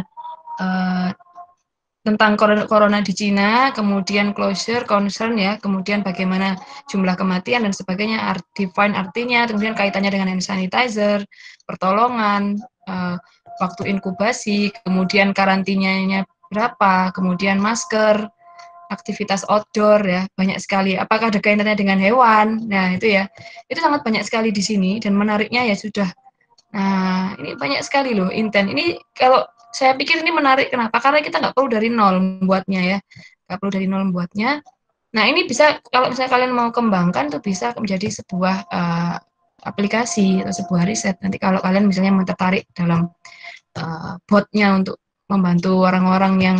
tentang corona di Cina, kemudian closure, concern ya, kemudian bagaimana jumlah kematian dan sebagainya, define artinya, kemudian kaitannya dengan hand sanitizer, pertolongan, waktu inkubasi, kemudian karantinanya berapa, kemudian masker, aktivitas outdoor ya, banyak sekali. Apakah ada kaitannya dengan hewan? Nah, itu ya. Itu sangat banyak sekali di sini dan menariknya ya sudah. Nah, ini banyak sekali loh intent. Ini kalau saya pikir ini menarik kenapa? Karena kita nggak perlu dari nol membuatnya ya. Nggak perlu dari nol membuatnya. Nah, ini bisa kalau misalnya kalian mau kembangkan tuh bisa menjadi sebuah aplikasi atau sebuah riset. Nanti kalau kalian misalnya mau tertarik dalam botnya untuk membantu orang-orang yang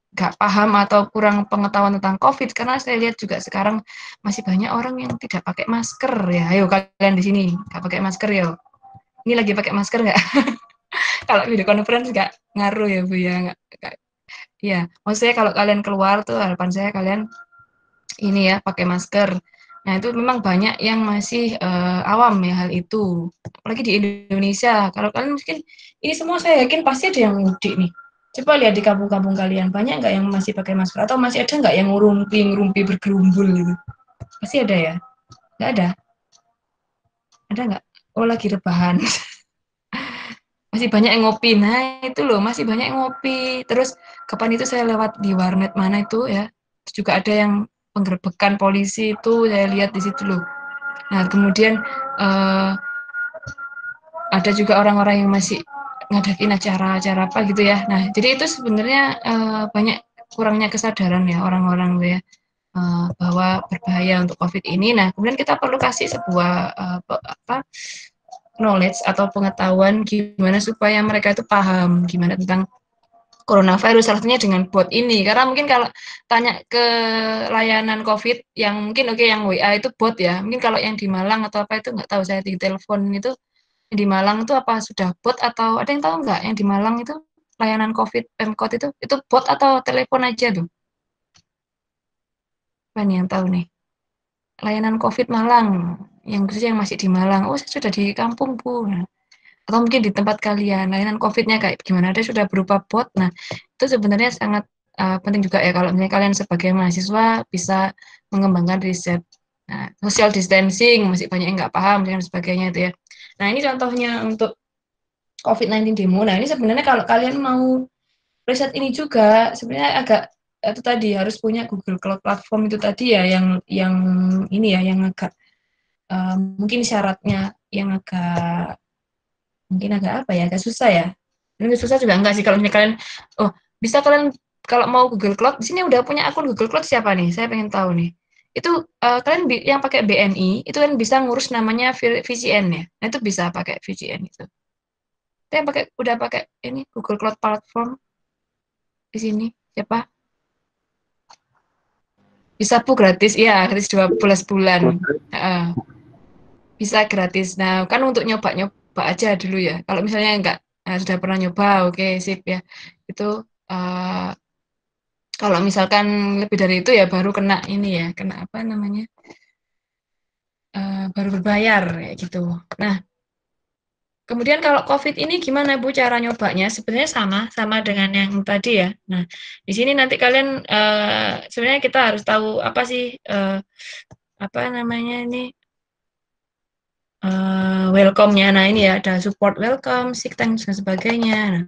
nggak paham atau kurang pengetahuan tentang COVID, karena saya lihat juga sekarang masih banyak orang yang tidak pakai masker ya. Ayo kalian di sini nggak pakai masker ya. Ini lagi pakai masker nggak? Kalau video conference nggak ngaruh ya Bu ya, nggak Ya, maksudnya kalau kalian keluar tuh harapan saya kalian ini ya pakai masker. Nah itu memang banyak yang masih awam ya hal itu. Apalagi di Indonesia. Kalau kalian mungkin ini semua saya yakin pasti ada yang mudik nih. Coba lihat di kampung-kampung kalian banyak nggak yang masih pakai masker atau masih ada nggak yang ngurumpi bergerumbul gitu? Pasti ada ya? Nggak ada? Ada nggak? Oh lagi rebahan. Masih banyak yang ngopi. Nah itu loh masih banyak yang ngopi. Terus kapan itu saya lewat di warnet mana itu ya? Terus juga ada yang penggerbekan polisi itu saya lihat di situ loh. Nah kemudian ada juga orang-orang yang masih ngadain acara-acara apa gitu ya. Nah jadi itu sebenarnya banyak kurangnya kesadaran ya orang-orang tuh ya. Bahwa berbahaya untuk COVID ini. Nah, kemudian kita perlu kasih sebuah knowledge atau pengetahuan gimana supaya mereka itu paham gimana tentang coronavirus, salah satunya dengan bot ini. Karena mungkin kalau tanya ke layanan COVID yang mungkin yang WA itu bot ya. Mungkin kalau yang di Malang atau apa itu nggak tahu, saya di telepon itu di Malang itu apa sudah bot atau ada yang tahu nggak yang di Malang itu layanan COVID Pemkot itu bot atau telepon aja tuh? Apa nih yang tahu nih? Layanan COVID Malang, yang khususnya yang masih di Malang. Oh, saya sudah di kampung, Bu. Nah, atau mungkin di tempat kalian, layanan COVID-nya kayak gimana? Ada sudah berupa bot. Nah, itu sebenarnya sangat penting juga ya kalau misalnya kalian sebagai mahasiswa bisa mengembangkan riset. Nah, social distancing masih banyak yang nggak paham dan sebagainya itu ya. Nah, ini contohnya untuk COVID-19 demo. Nah, ini sebenarnya kalau kalian mau riset ini juga sebenarnya agak itu tadi harus punya Google Cloud Platform itu tadi ya yang ini ya yang agak mungkin syaratnya yang agak mungkin agak apa ya agak susah ya. Ini susah juga enggak sih kalau misalnya kalian bisa kalian kalau mau Google Cloud di sini udah punya akun Google Cloud siapa nih? Saya pengen tahu nih. Itu kalian yang pakai BNI itu kan bisa ngurus namanya VCN ya. Nah itu bisa pakai VCN itu. Itu yang udah pakai ini Google Cloud Platform di sini siapa? Bisa Bu gratis, iya gratis 12 bulan. Bisa gratis. Nah, kan untuk nyoba-nyoba aja dulu ya. Kalau misalnya enggak sudah pernah nyoba, oke, sip ya. Itu kalau misalkan lebih dari itu ya baru kena ini ya, kena apa namanya? Baru berbayar kayak gitu. Nah, kemudian kalau COVID ini gimana Bu cara nyobanya? Sebenarnya sama dengan yang tadi ya. Nah, di sini nanti kalian sebenarnya kita harus tahu apa sih apa namanya ini welcome-nya. Nah, ini ya ada support welcome, sick thanks dan sebagainya. Nah,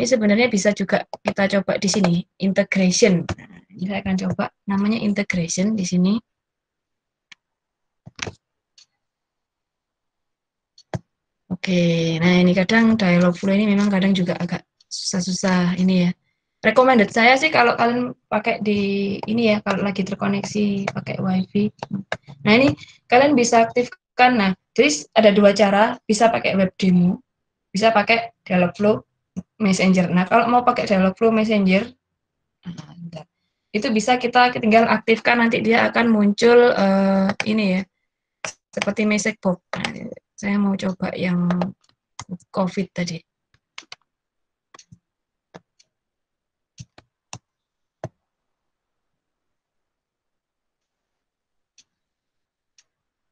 ini sebenarnya bisa juga kita coba di sini integration. Nah, ini saya akan coba namanya integration di sini. Oke, nah ini kadang Dialogflow ini memang kadang juga agak susah-susah ini ya. Recommended saya sih kalau kalian pakai di ini ya, kalau lagi terkoneksi pakai WiFi. Nah ini kalian bisa aktifkan. Nah, jadi ada dua cara, bisa pakai web demo, bisa pakai Dialogflow Messenger. Nah kalau mau pakai Dialogflow Messenger, itu bisa kita tinggal aktifkan, nanti dia akan muncul ini ya, seperti message box. Nah, saya mau coba yang COVID tadi.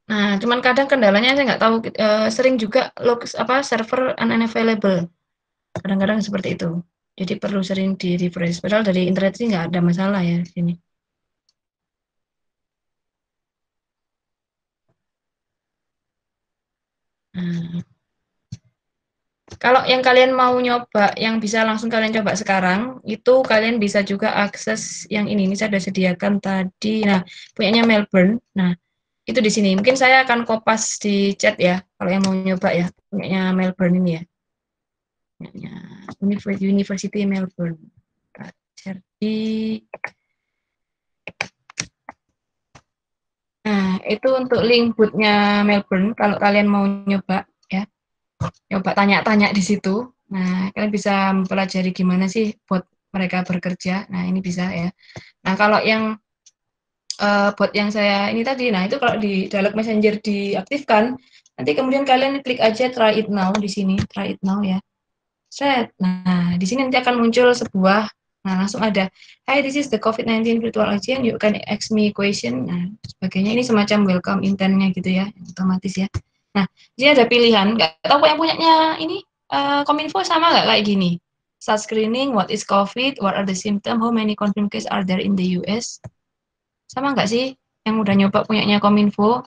Nah, cuman kadang kendalanya saya nggak tahu, sering juga server unavailable. Kadang-kadang seperti itu. Jadi perlu sering di refresh. Padahal dari internet sih nggak ada masalah ya di sini. Nah, kalau yang kalian mau nyoba, yang bisa langsung kalian coba sekarang, itu kalian bisa juga akses yang ini. Ini saya sudah sediakan tadi. Nah, punyanya Melbourne. Nah, itu di sini. Mungkin saya akan kopas di chat ya, kalau yang mau nyoba ya. Punyanya Melbourne ini ya. Punyanya University Melbourne. Jadi, nah, itu untuk link bootnya Melbourne. Kalau kalian mau nyoba ya, nyoba tanya-tanya di situ. Nah, kalian bisa mempelajari gimana sih bot mereka bekerja. Nah, ini bisa ya. Nah, kalau yang bot yang saya ini tadi, nah itu kalau di Dialog Messenger diaktifkan, nanti kemudian kalian klik aja try it now di sini, try it now ya. Set. Nah, di sini nanti akan muncul sebuah Nah, langsung ada, "Hi, this is the COVID-19 virtual agent, you can ask me question." Nah, sebagainya. Ini semacam welcome intent-nya gitu ya, otomatis ya. Nah, dia ada pilihan, nggak tahu yang punyanya ini, Kominfo sama nggak kayak gini? Start screening, what is COVID, what are the symptoms, how many confirmed cases are there in the US? Sama nggak sih yang udah nyoba punyanya Kominfo?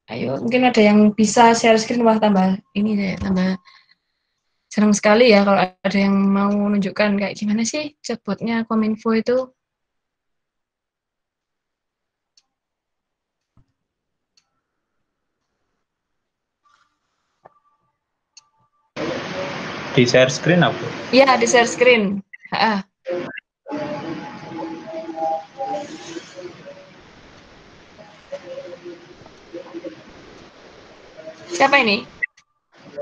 Ayo, mungkin ada yang bisa share screen, wah tambah ini deh, tambah senang sekali ya kalau ada yang mau menunjukkan kayak gimana sih chatbotnya Kominfo itu. Di share screen apa? Iya, di share screen. Ha-ha. Siapa ini?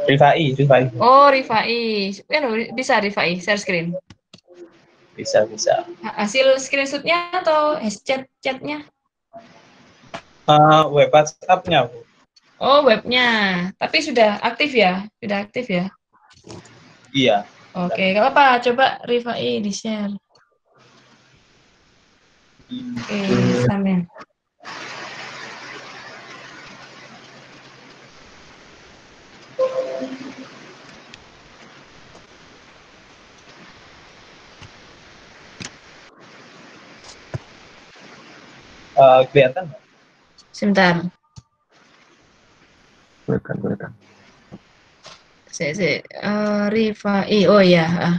Rifai. Oh, Rifai. Bisa Rifai share screen. Bisa. Hasil screenshotnya atau chatnya? Web WhatsApp-nya, Bu. Oh, webnya. Tapi sudah aktif ya? Sudah aktif ya? Iya. Oke, kalau apa? Coba Rifai di-share. Oke, sambil. Kelihatan nggak? Sebentar. Kelihatan. Rifai. Oh ya.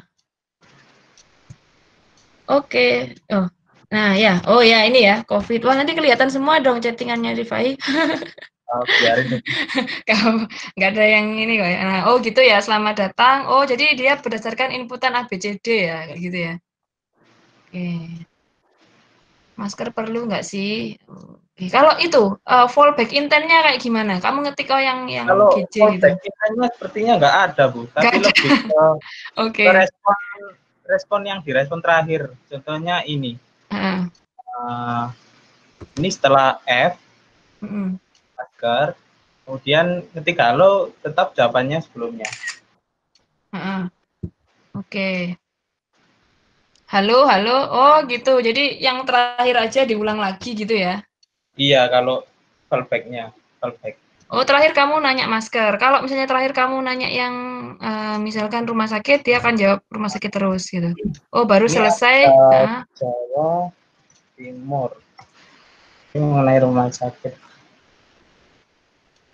Oke. Oh. Nah, ya. Oh ya, ini ya, COVID. Wah, nanti kelihatan semua dong chattingannya Rifai. Biarin. Kalau nggak ada yang ini kok ya. Nah, oh gitu ya, selamat datang. Oh, jadi dia berdasarkan inputan ABCD ya, kayak gitu ya. Oke. Masker perlu nggak sih? Oke. Kalau itu fallback intentnya kayak gimana? Kamu ngetik yang Kalau GC gitu. fallback intentnya sepertinya nggak ada, Bu. Tapi Nggak ada. lebih ke Oke. respon yang direspon terakhir. Contohnya ini. Heeh. Ini setelah F, Mm-mm. masker, kemudian ketika halo, tetap jawabannya sebelumnya. Heeh. Oke. Halo. Oh, gitu. Jadi yang terakhir aja diulang lagi gitu ya? Iya, kalau fallback. Oh, terakhir kamu nanya masker. Kalau misalnya terakhir kamu nanya yang misalkan rumah sakit, dia akan jawab rumah sakit terus gitu. Oh, baru Ini selesai. Jawa Timur. Ini mengenai rumah sakit.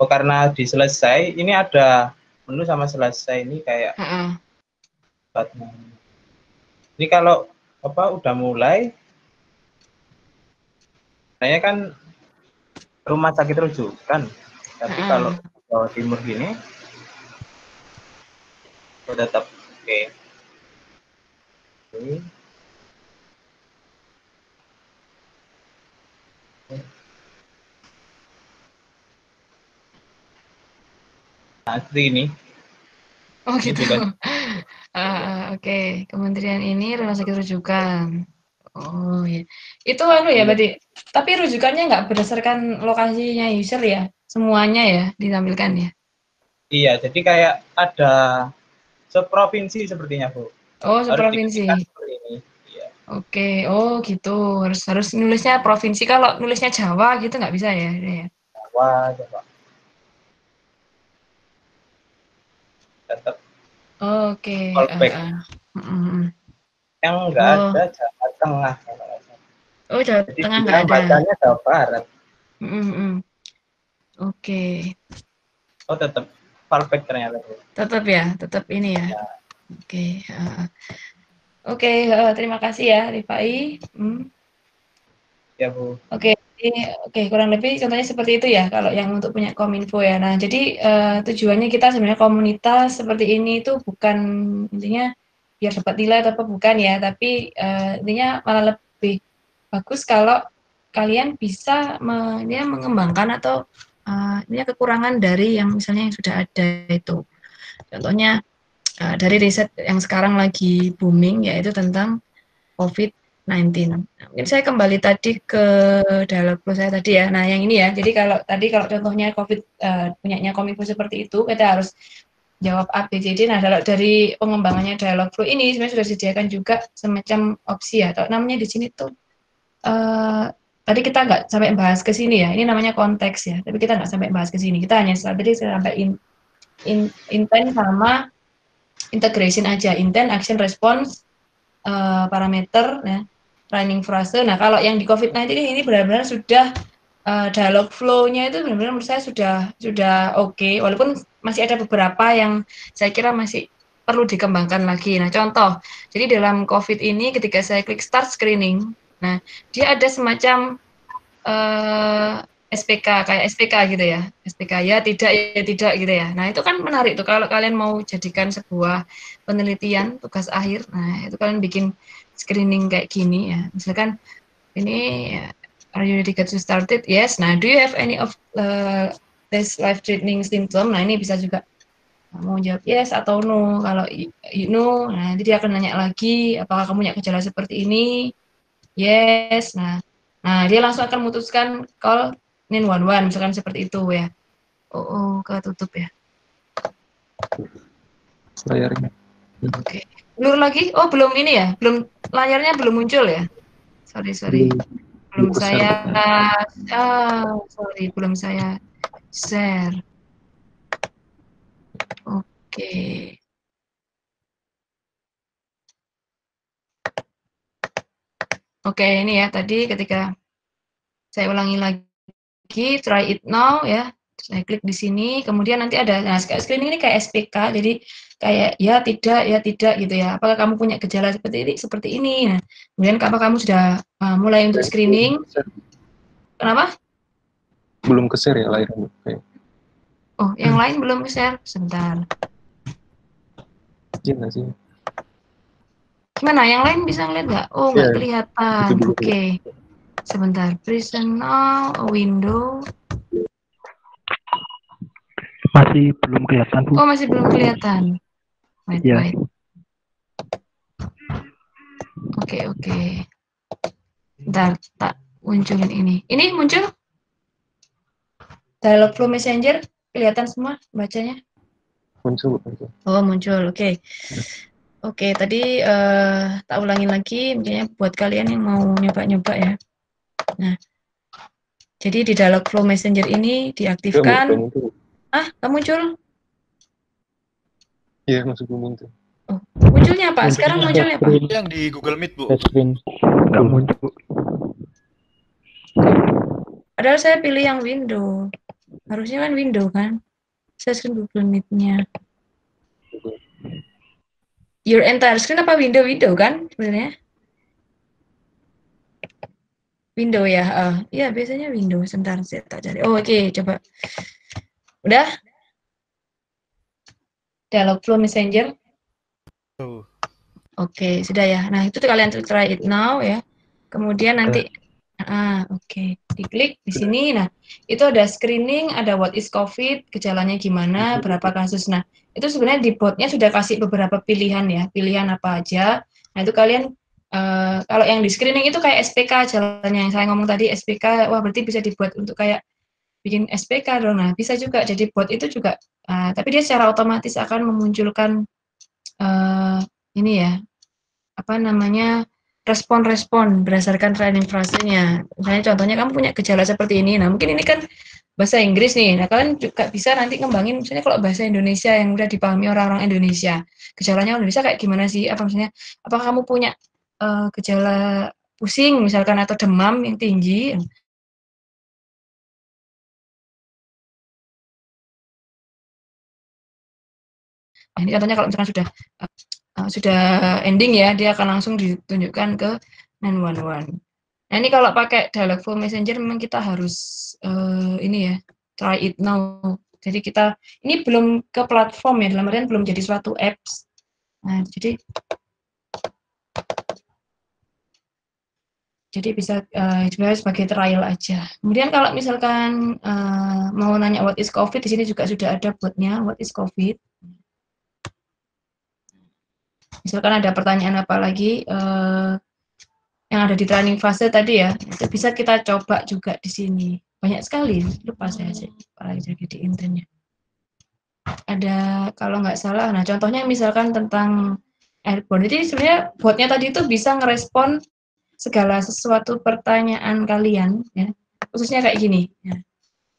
Oh, karena diselesai, ini ada menu sama selesai ini kayak ini kalau udah mulai, saya kan rumah sakit rujukan. Tapi kalau Jawa Timur gini, tetap oke. Nah, seperti ini. Oh gitu. Oke. Kementerian ini rumah sakit rujukan. Oh ya. Itu ya berarti. Tapi rujukannya nggak berdasarkan lokasinya user ya? Semuanya ya ditampilkan ya? Iya, jadi kayak ada seprovinsi sepertinya, Bu. Oh, seprovinsi. Iya. Oke. Oh gitu. Harus nulisnya provinsi. Kalau nulisnya Jawa gitu nggak bisa ya? Jawa. Tetap Oke. Yang nggak ada Jawa Tengah. Oh, Jawa Jadi Tengah dia nggak ada. bacanya Jawa Barat. Oke. Oh, tetap fallback ternyata. Tetap ya, tetap ini ya. Oke. Oke, terima kasih ya, Rifai. Ya, Bu. Oke, kurang lebih contohnya seperti itu ya, kalau yang untuk punya Kominfo ya. Nah, jadi tujuannya kita sebenarnya komunitas seperti ini itu bukan intinya biar dapat nilai atau apa bukan ya, tapi intinya malah lebih bagus kalau kalian bisa mengembangkan atau ini kekurangan dari yang misalnya yang sudah ada itu. Contohnya dari riset yang sekarang lagi booming yaitu tentang COVID-19. Mungkin saya kembali tadi ke dialog saya tadi ya. Nah, yang ini ya. Jadi kalau contohnya COVID punyanya Kominfo seperti itu, kita harus jawab A, B, C, D. Nah, dari pengembangannya Dialogflow ini sebenarnya sudah disediakan juga semacam opsi ya. Atau namanya di sini tuh tadi kita nggak sampai bahas ke sini ya. Ini namanya konteks ya. Tapi kita nggak sampai bahas ke sini. Kita hanya tadi sampai intent sama integration aja. Intent, action, response, parameter, ya, running phrase. Nah, kalau yang di COVID-19 ini benar-benar sudah Dialogflow-nya itu benar-benar menurut saya sudah oke, walaupun masih ada beberapa yang saya kira masih perlu dikembangkan lagi. Nah, contoh, jadi dalam COVID ini ketika saya klik start screening, nah dia ada semacam SPK, kayak SPK gitu ya, SPK ya tidak gitu ya. Nah, itu kan menarik tuh kalau kalian mau jadikan sebuah penelitian tugas akhir. Nah, itu kalian bikin screening kayak gini ya. Misalkan ini are you ready to get started? Yes. Nah, do you have any of this life-threatening symptom? Nah, ini bisa juga mau jawab yes atau no. Kalau you know, nah nanti dia akan nanya lagi, apakah kamu punya gejala seperti ini? Yes. Nah, dia langsung akan memutuskan call 911, misalkan seperti itu ya. Oh, ketutup ya. Layarnya. Oke. Blur lagi? Oh, belum ini ya? Belum, layarnya belum muncul ya? Sorry. Belum saya belum saya share. Oke. Oke, ini ya tadi ketika saya ulangi lagi, try it now ya. Saya klik di sini, kemudian nanti ada, nah screening ini kayak SPK, jadi kayak ya tidak gitu ya. Apakah kamu punya gejala seperti ini? Nah, kemudian apa kamu sudah mulai untuk screening? Kenapa? Belum ke-share ya layarnya. Oh, yang lain belum share. Sebentar. Iya nggak sih? Gimana? Yang lain bisa ngeliat nggak? Oh, nggak kelihatan. Oke. Sebentar. Personal window. Masih belum kelihatan, Bu. Oh, masih belum kelihatan. Wait. Oke. Bentar, tak munculin ini. Ini muncul? Dialogflow Messenger kelihatan semua bacanya? Muncul. Oh, muncul. Oke. Oke, tadi tak ulangin lagi, misalnya buat kalian yang mau nyoba-nyoba ya. Nah, jadi di Dialogflow Messenger ini diaktifkan. Nggak muncul? Iya, masih belum muncul. Oh, munculnya apa? Sekarang munculnya apa? Yang di Google Meet, Bu. Nggak muncul. Padahal saya pilih yang window. Harusnya kan window kan? Saya screen Google Meet-nya. Your entire screen apa window kan sebenarnya? Window ya. Iya, biasanya window. Sebentar saya tak cari. Oh, oke, coba. Udah? Dialogflow Messenger. Oke, sudah ya. Nah, itu kalian try it now ya. Kemudian nanti oke. Diklik di sini. Nah, itu ada screening, ada what is COVID, gejalanya gimana, berapa kasus. Nah, itu sebenarnya di botnya sudah kasih beberapa pilihan ya. Pilihan apa aja. Nah, itu kalian kalau yang di screening itu kayak SPK jalannya yang saya ngomong tadi SPK. Wah, berarti bisa dibuat untuk kayak bikin SPK dong. Nah, bisa juga jadi bot itu juga tapi dia secara otomatis akan memunculkan ini ya. Apa namanya? Respon-respon berdasarkan training frasenya. Misalnya contohnya kamu punya gejala seperti ini. Nah, mungkin ini kan bahasa Inggris nih. Nah, kalian juga bisa nanti ngembangin misalnya kalau bahasa Indonesia yang udah dipahami orang-orang Indonesia. Gejalanya Indonesia kayak gimana sih? Apa misalnya apakah kamu punya gejala pusing misalkan atau demam yang tinggi? Nah, ini contohnya kalau misalkan sudah ending ya, dia akan langsung ditunjukkan ke 911. Nah, ini kalau pakai Dialogflow Messenger memang kita harus ini ya, try it now. Jadi kita ini belum ke platform ya, dalam artian belum jadi suatu apps. Nah, jadi bisa sebagai trial aja. Kemudian kalau misalkan mau nanya what is COVID, di sini juga sudah ada botnya what is COVID. Misalkan ada pertanyaan apa lagi yang ada di training fase tadi ya, itu bisa kita coba juga di sini. Banyak sekali, lupa saya sih, apalagi jadi di internnya. ada kalau nggak salah, nah contohnya misalkan tentang airborne, jadi sebenarnya botnya tadi itu bisa ngerespon segala sesuatu pertanyaan kalian, ya, khususnya kayak gini, ya.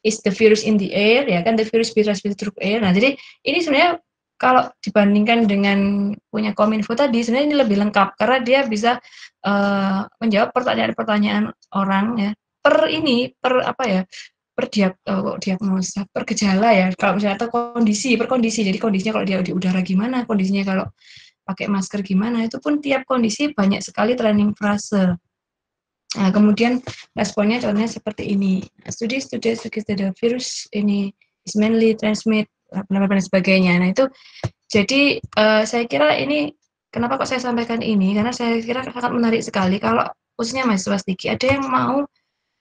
Is the virus in the air, ya kan, the virus be transmitted through air. Nah, jadi ini sebenarnya kalau dibandingkan dengan punya Kominfo tadi, sebenarnya ini lebih lengkap karena dia bisa menjawab pertanyaan-pertanyaan orang, ya, per apa ya, diagnosa, per gejala, ya, kalau misalnya, atau per kondisi. Jadi kondisinya kalau dia di udara gimana, kondisinya kalau pakai masker gimana, itu pun tiap kondisi banyak sekali training frase. Nah, kemudian responnya contohnya seperti ini. Studi suggest the virus ini is mainly transmit, dan sebagainya. Nah, itu jadi saya kira ini, kenapa kok saya sampaikan ini, karena saya kira sangat menarik sekali kalau khususnya mahasiswa STIKI ada yang mau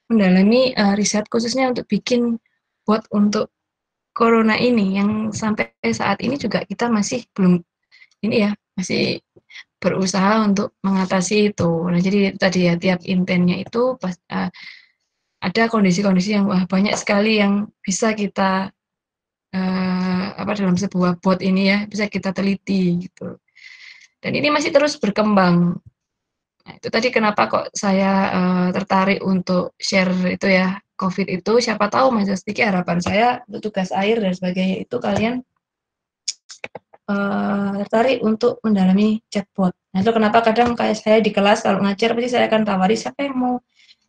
mendalami riset khususnya untuk bikin bot untuk corona ini, yang sampai saat ini juga kita masih belum ini, ya, masih berusaha untuk mengatasi itu. Nah, jadi tadi ya, tiap intennya itu ada kondisi-kondisi yang banyak sekali yang bisa kita dalam sebuah bot ini, ya, bisa kita teliti gitu. Dan ini masih terus berkembang. Nah, itu tadi kenapa kok saya tertarik untuk share itu, ya, COVID itu. Siapa tahu Mas Diki, harapan saya untuk tugas akhir dan sebagainya itu kalian tertarik untuk mendalami chatbot. Nah, itu kenapa kadang kayak saya di kelas kalau ngajar pasti saya akan tawari siapa yang mau,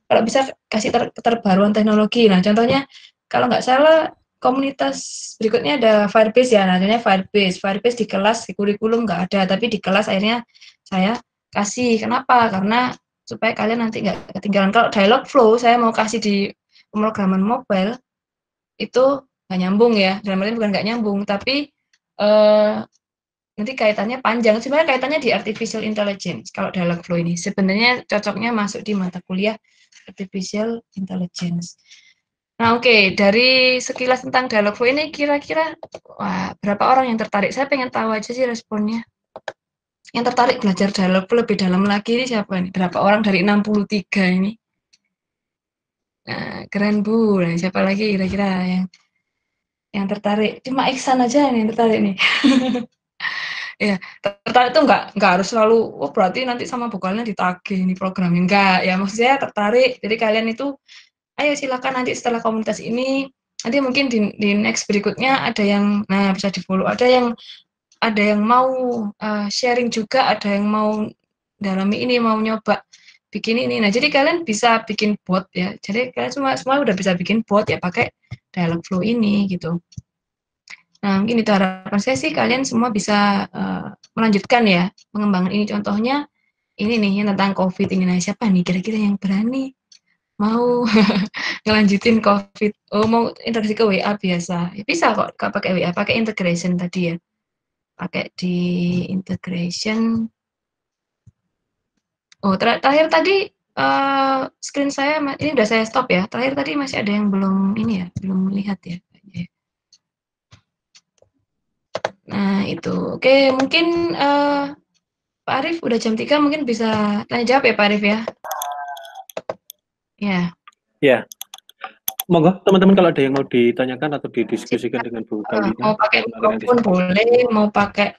kalau bisa kasih keterbaruan teknologi. Nah, contohnya kalau nggak salah komunitas berikutnya ada Firebase, ya, namanya Firebase di kelas, di kurikulum nggak ada, tapi di kelas akhirnya saya kasih. Kenapa? Karena supaya kalian nanti nggak ketinggalan. Kalau Dialogflow saya mau kasih di pemrograman mobile itu nggak nyambung, ya, dalam artian bukan nggak nyambung, tapi nanti kaitannya panjang. Sebenarnya kaitannya di artificial intelligence. Kalau Dialogflow ini sebenarnya cocoknya masuk di mata kuliah artificial intelligence. Nah, oke, dari sekilas tentang Dialogflow ini kira-kira berapa orang yang tertarik? Saya pengen tahu aja sih responnya. Yang tertarik belajar Dialogflow lebih dalam lagi ini siapa nih? Berapa orang dari 63 ini? Nah, keren Bu. Nah, siapa lagi kira-kira yang tertarik? Cuma Iksan aja nih yang tertarik nih. Ya, tertarik itu nggak harus selalu, oh berarti nanti sama vokalnya ditagih ini programnya. Enggak, ya, maksud saya tertarik. Jadi kalian itu, ayo silakan nanti setelah komunitas ini, nanti mungkin di next berikutnya ada yang, nah, bisa di-follow. Ada yang mau sharing juga, ada yang mau dalami ini, mau nyoba bikin ini. Nah, jadi kalian bisa bikin bot, ya. Jadi kalian semua udah bisa bikin bot, ya, pakai Dialogflow ini gitu. Nah, mungkin itu harapan saya sih, kalian semua bisa melanjutkan, ya, pengembangan ini. Contohnya ini nih, yang tentang COVID ini. Nah, siapa nih kira-kira yang berani mau ngelanjutin COVID? Oh, mau integrasi ke WA biasa? Ya, bisa kok pakai WA, pakai integration tadi, ya. Pakai di integration. Oh, terakhir tadi screen saya ini udah saya stop, ya. Terakhir tadi masih ada yang belum ini, ya, belum melihat, ya. Nah, itu. Oke, mungkin Pak Arif udah jam 3, mungkin bisa tanya jawab, ya, Pak Arif, ya. Ya. Ya. Monggo teman-teman kalau ada yang mau ditanyakan atau didiskusikan dengan Bu Kalina. Mau pakai mikrofon boleh, mau pakai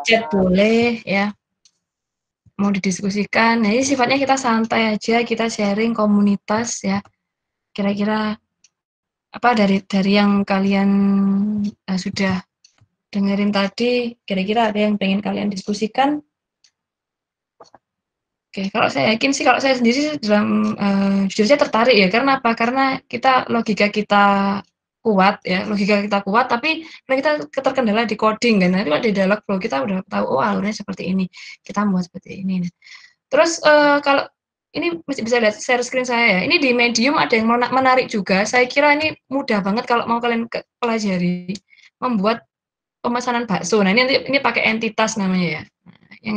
chat boleh, ya. Mau didiskusikan. Nah, ini sifatnya kita santai aja, kita sharing komunitas, ya. Kira-kira apa dari yang kalian sudah dengerin tadi, kira-kira ada yang pengen kalian diskusikan? Oke, kalau saya yakin sih, kalau saya sendiri dalam jujur saya tertarik, ya, karena apa? Karena logika kita kuat, ya, tapi kita terkendala di coding, kan. Nanti kalau di Dialogflow kita udah tahu, oh alurnya seperti ini, kita buat seperti ini. Terus kalau ini masih bisa lihat share screen saya, ya. Ini di Medium ada yang menarik juga. Saya kira ini mudah banget kalau mau kalian pelajari, membuat pemesanan bakso. Nah, ini pakai entitas namanya, ya. Nah, yang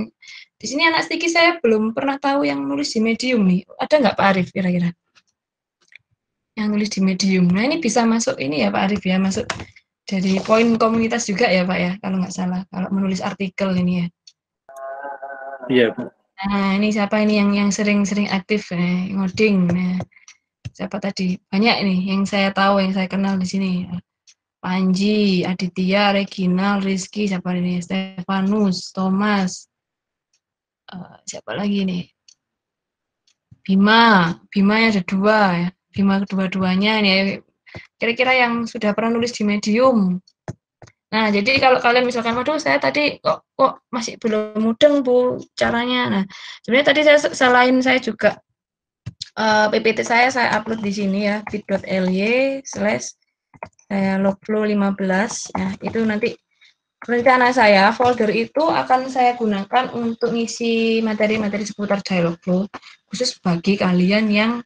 di sini anak Stiki saya belum pernah tahu yang nulis di Medium nih. Ada nggak Pak Arif kira-kira? Yang nulis di Medium. Nah, ini bisa masuk ini, ya, Pak Arif, ya, masuk dari poin komunitas juga, ya, Pak, ya, kalau nggak salah. Kalau menulis artikel ini, ya. Iya, Bu. Nah, ini siapa ini yang sering-sering aktif, ngoding. Nah, siapa tadi? Banyak nih yang saya tahu, yang saya kenal di sini. Panji, Aditya, Reginal, Rizky, siapa ini? Stefanus, Thomas, siapa lagi nih? Bima yang ada 2 ya. Bima kedua-duanya nih. Kira-kira yang sudah pernah nulis di Medium. Nah, jadi kalau kalian misalkan, waduh saya tadi kok masih belum mudeng Bu caranya. Nah, sebenarnya tadi selain saya juga PPT saya upload di sini ya, bit.ly/logflow15. Nah, itu nanti rencana saya folder itu akan saya gunakan untuk ngisi materi-materi seputar Dialogflow khusus bagi kalian yang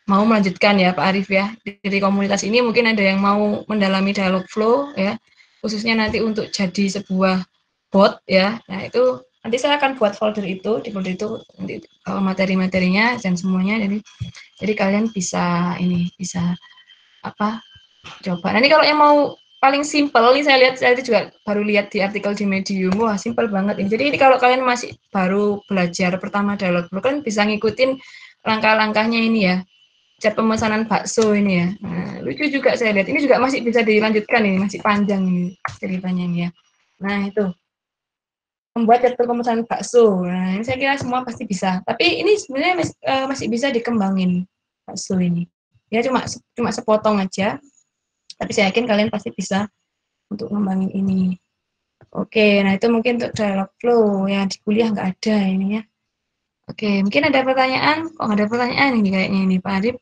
mau melanjutkan ya Pak Arif ya. Dari komunitas ini mungkin ada yang mau mendalami Dialogflow ya, khususnya nanti untuk jadi sebuah bot ya. Nah, itu nanti saya akan buat folder itu, di folder itu nanti materi-materinya dan semuanya, jadi kalian bisa coba. Nanti kalau yang mau paling simple nih, saya juga baru lihat di artikel di Medium, wah simple banget ini. Jadi ini kalau kalian masih baru belajar pertama Dialogflow kan bisa ngikutin langkah-langkahnya ini ya, chat pemesanan bakso ini ya. Nah, lucu juga saya lihat, ini juga masih bisa dilanjutkan, ini masih panjang ini ceritanya ini ya. Nah, itu membuat chat pemesanan bakso. Nah, ini saya kira semua pasti bisa, tapi ini sebenarnya masih bisa dikembangin bakso ini ya, cuma sepotong aja, tapi saya yakin kalian pasti bisa untuk ngembangin ini. Oke, nah itu mungkin untuk Dialogflow yang di kuliah nggak ada ini ya. Oke, mungkin ada pertanyaan? Kok nggak ada pertanyaan ini kayaknya ini Pak Arif?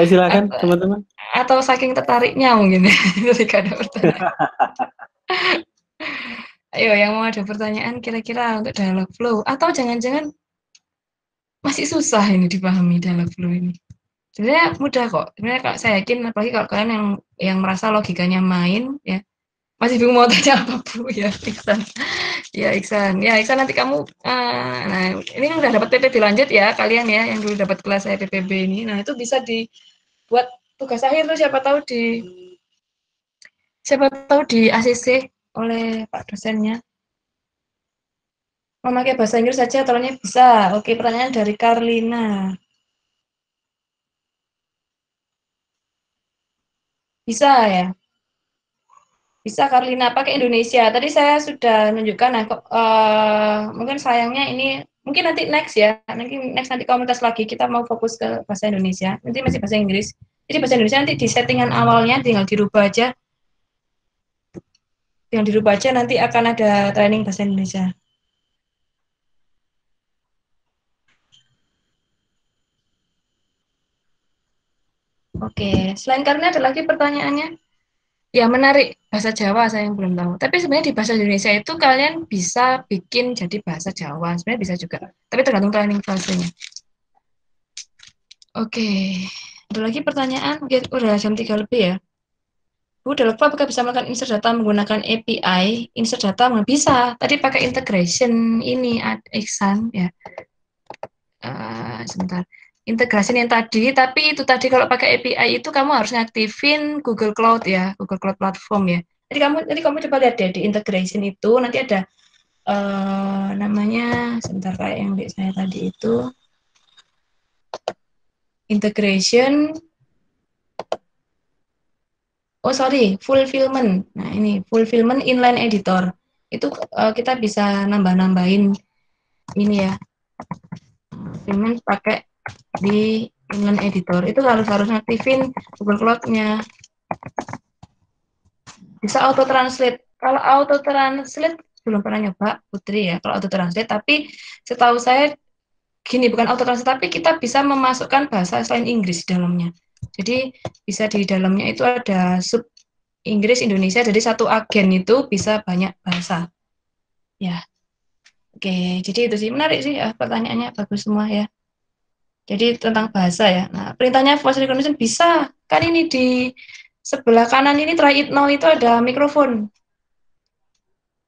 Ayo silakan teman-teman. Atau saking tertariknya mungkin ketika ada pertanyaan. Ayo yang mau ada pertanyaan kira-kira untuk Dialogflow, atau jangan-jangan masih susah ini dipahami Dialogflow ini. Sebenarnya mudah kok. Sebenarnya kalau saya yakin, apalagi kalau kalian yang merasa logikanya main ya, masih bingung mau tanya apa Bu ya, Iksan. Ya Iksan, nanti kamu nah ini udah dapat PPB lanjut ya kalian ya, yang dulu dapat kelas saya PPB ini. Nah, itu bisa dibuat tugas akhir tuh, siapa tahu di ACC oleh Pak dosennya. Memakai bahasa Inggris saja aturannya bisa. Oke, pertanyaan dari Karlina. Bisa ya? Bisa Karlina, pakai Indonesia. Tadi saya sudah menunjukkan, nah, mungkin sayangnya ini, mungkin nanti next ya, nanti komunitas lagi, kita mau fokus ke bahasa Indonesia. Nanti masih bahasa Inggris. Jadi bahasa Indonesia nanti di settingan awalnya tinggal dirubah aja. Nanti akan ada training bahasa Indonesia. Oke, selain Karlina ada lagi pertanyaannya? Ya, menarik bahasa Jawa saya yang belum tahu. Tapi sebenarnya di bahasa Indonesia itu kalian bisa bikin jadi bahasa Jawa. Sebenarnya bisa juga. Tapi tergantung training fasenya. Oke. Ada lagi pertanyaan? Udah jam 3 lebih ya. Bu, Dialogflow apakah bisa melakukan insert data menggunakan API? Insert data nggak bisa. Tadi pakai integration ini, Iksan ya. Sebentar. Integrasi yang tadi, tapi itu tadi kalau pakai API itu kamu harus ngaktifin Google Cloud ya, Google Cloud Platform ya. Jadi kamu coba lihat deh di integration itu, nanti ada namanya, sebentar, kayak yang di saya tadi itu, integration, fulfillment. Nah, ini fulfillment inline editor. Itu kita bisa nambah-nambahin ini ya, fulfillment pakai di inline editor. Itu harus ngaktifin Google Cloud-nya. Bisa auto translate. Kalau auto translate belum pernah nyoba Putri ya, kalau auto translate, tapi setahu saya gini, bukan auto translate, tapi kita bisa memasukkan bahasa selain Inggris di dalamnya. Jadi bisa di dalamnya itu ada sub Inggris Indonesia, jadi satu agen itu bisa banyak bahasa. Ya. Oke, jadi itu sih menarik sih ya, pertanyaannya bagus semua ya. Jadi tentang bahasa ya. Nah, perintahnya voice recognition bisa. Kan ini di sebelah kanan ini try it now itu ada mikrofon.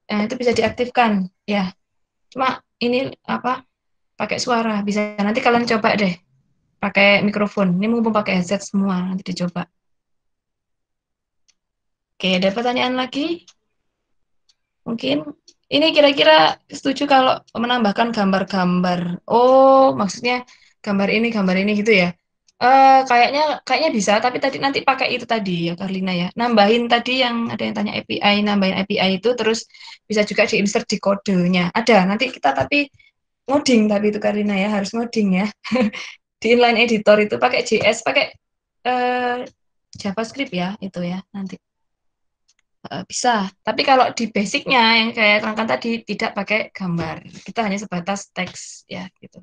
Nah, itu bisa diaktifkan ya. Cuma ini pakai suara. Bisa nanti kalian coba deh pakai mikrofon. Ini mumpung pakai headset semua, nanti dicoba. Oke, ada pertanyaan lagi? Mungkin ini kira-kira setuju kalau menambahkan gambar-gambar. Oh, maksudnya gambar ini gitu ya. Kayaknya bisa, tapi tadi nanti pakai itu tadi ya Karlina ya. Nambahin tadi yang ada yang tanya API, nambahin API itu terus bisa juga di-insert di kodenya. Ada, nanti kita tapi ngoding tapi itu Karlina ya, harus ngoding ya. Di inline editor itu pakai JS, pakai JavaScript ya, itu ya nanti. Bisa, tapi kalau di basicnya yang saya terangkan tadi tidak pakai gambar. Kita hanya sebatas teks ya gitu.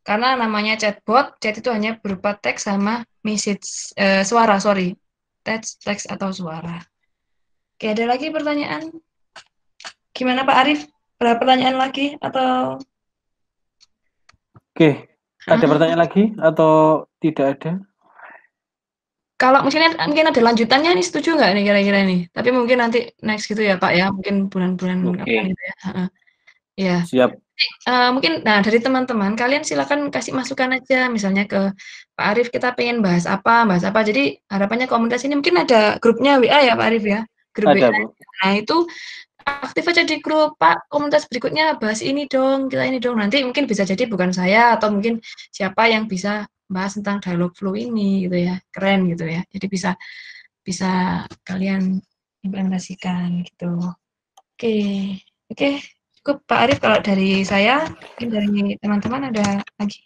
Karena namanya chatbot, chat itu hanya berupa teks sama message, suara, sorry. Teks atau suara. Oke, ada lagi pertanyaan? Gimana Pak Arif? Ada pertanyaan lagi atau? Oke, ada pertanyaan lagi atau tidak ada? Kalau mungkin ada lanjutannya nih, setuju nggak nih kira-kira nih? Tapi mungkin nanti next gitu ya Pak ya, mungkin bulan-bulan kapan gitu ya. Ya. Siap. Mungkin, nah dari teman-teman kalian silakan kasih masukan aja, misalnya ke Pak Arif kita pengen bahas apa. Jadi harapannya komunitas ini mungkin ada grupnya WA ya Pak Arif ya, grup Ada, WA. Bu. Nah itu aktif aja di grup, Pak komunitas berikutnya bahas ini dong, kita ini dong. Nanti mungkin bisa jadi bukan saya atau mungkin siapa yang bisa bahas tentang dialog flow ini gitu ya, keren gitu ya. Jadi bisa kalian implementasikan gitu. Oke. Cukup Pak Arif kalau dari saya, mungkin dari teman-teman ada lagi.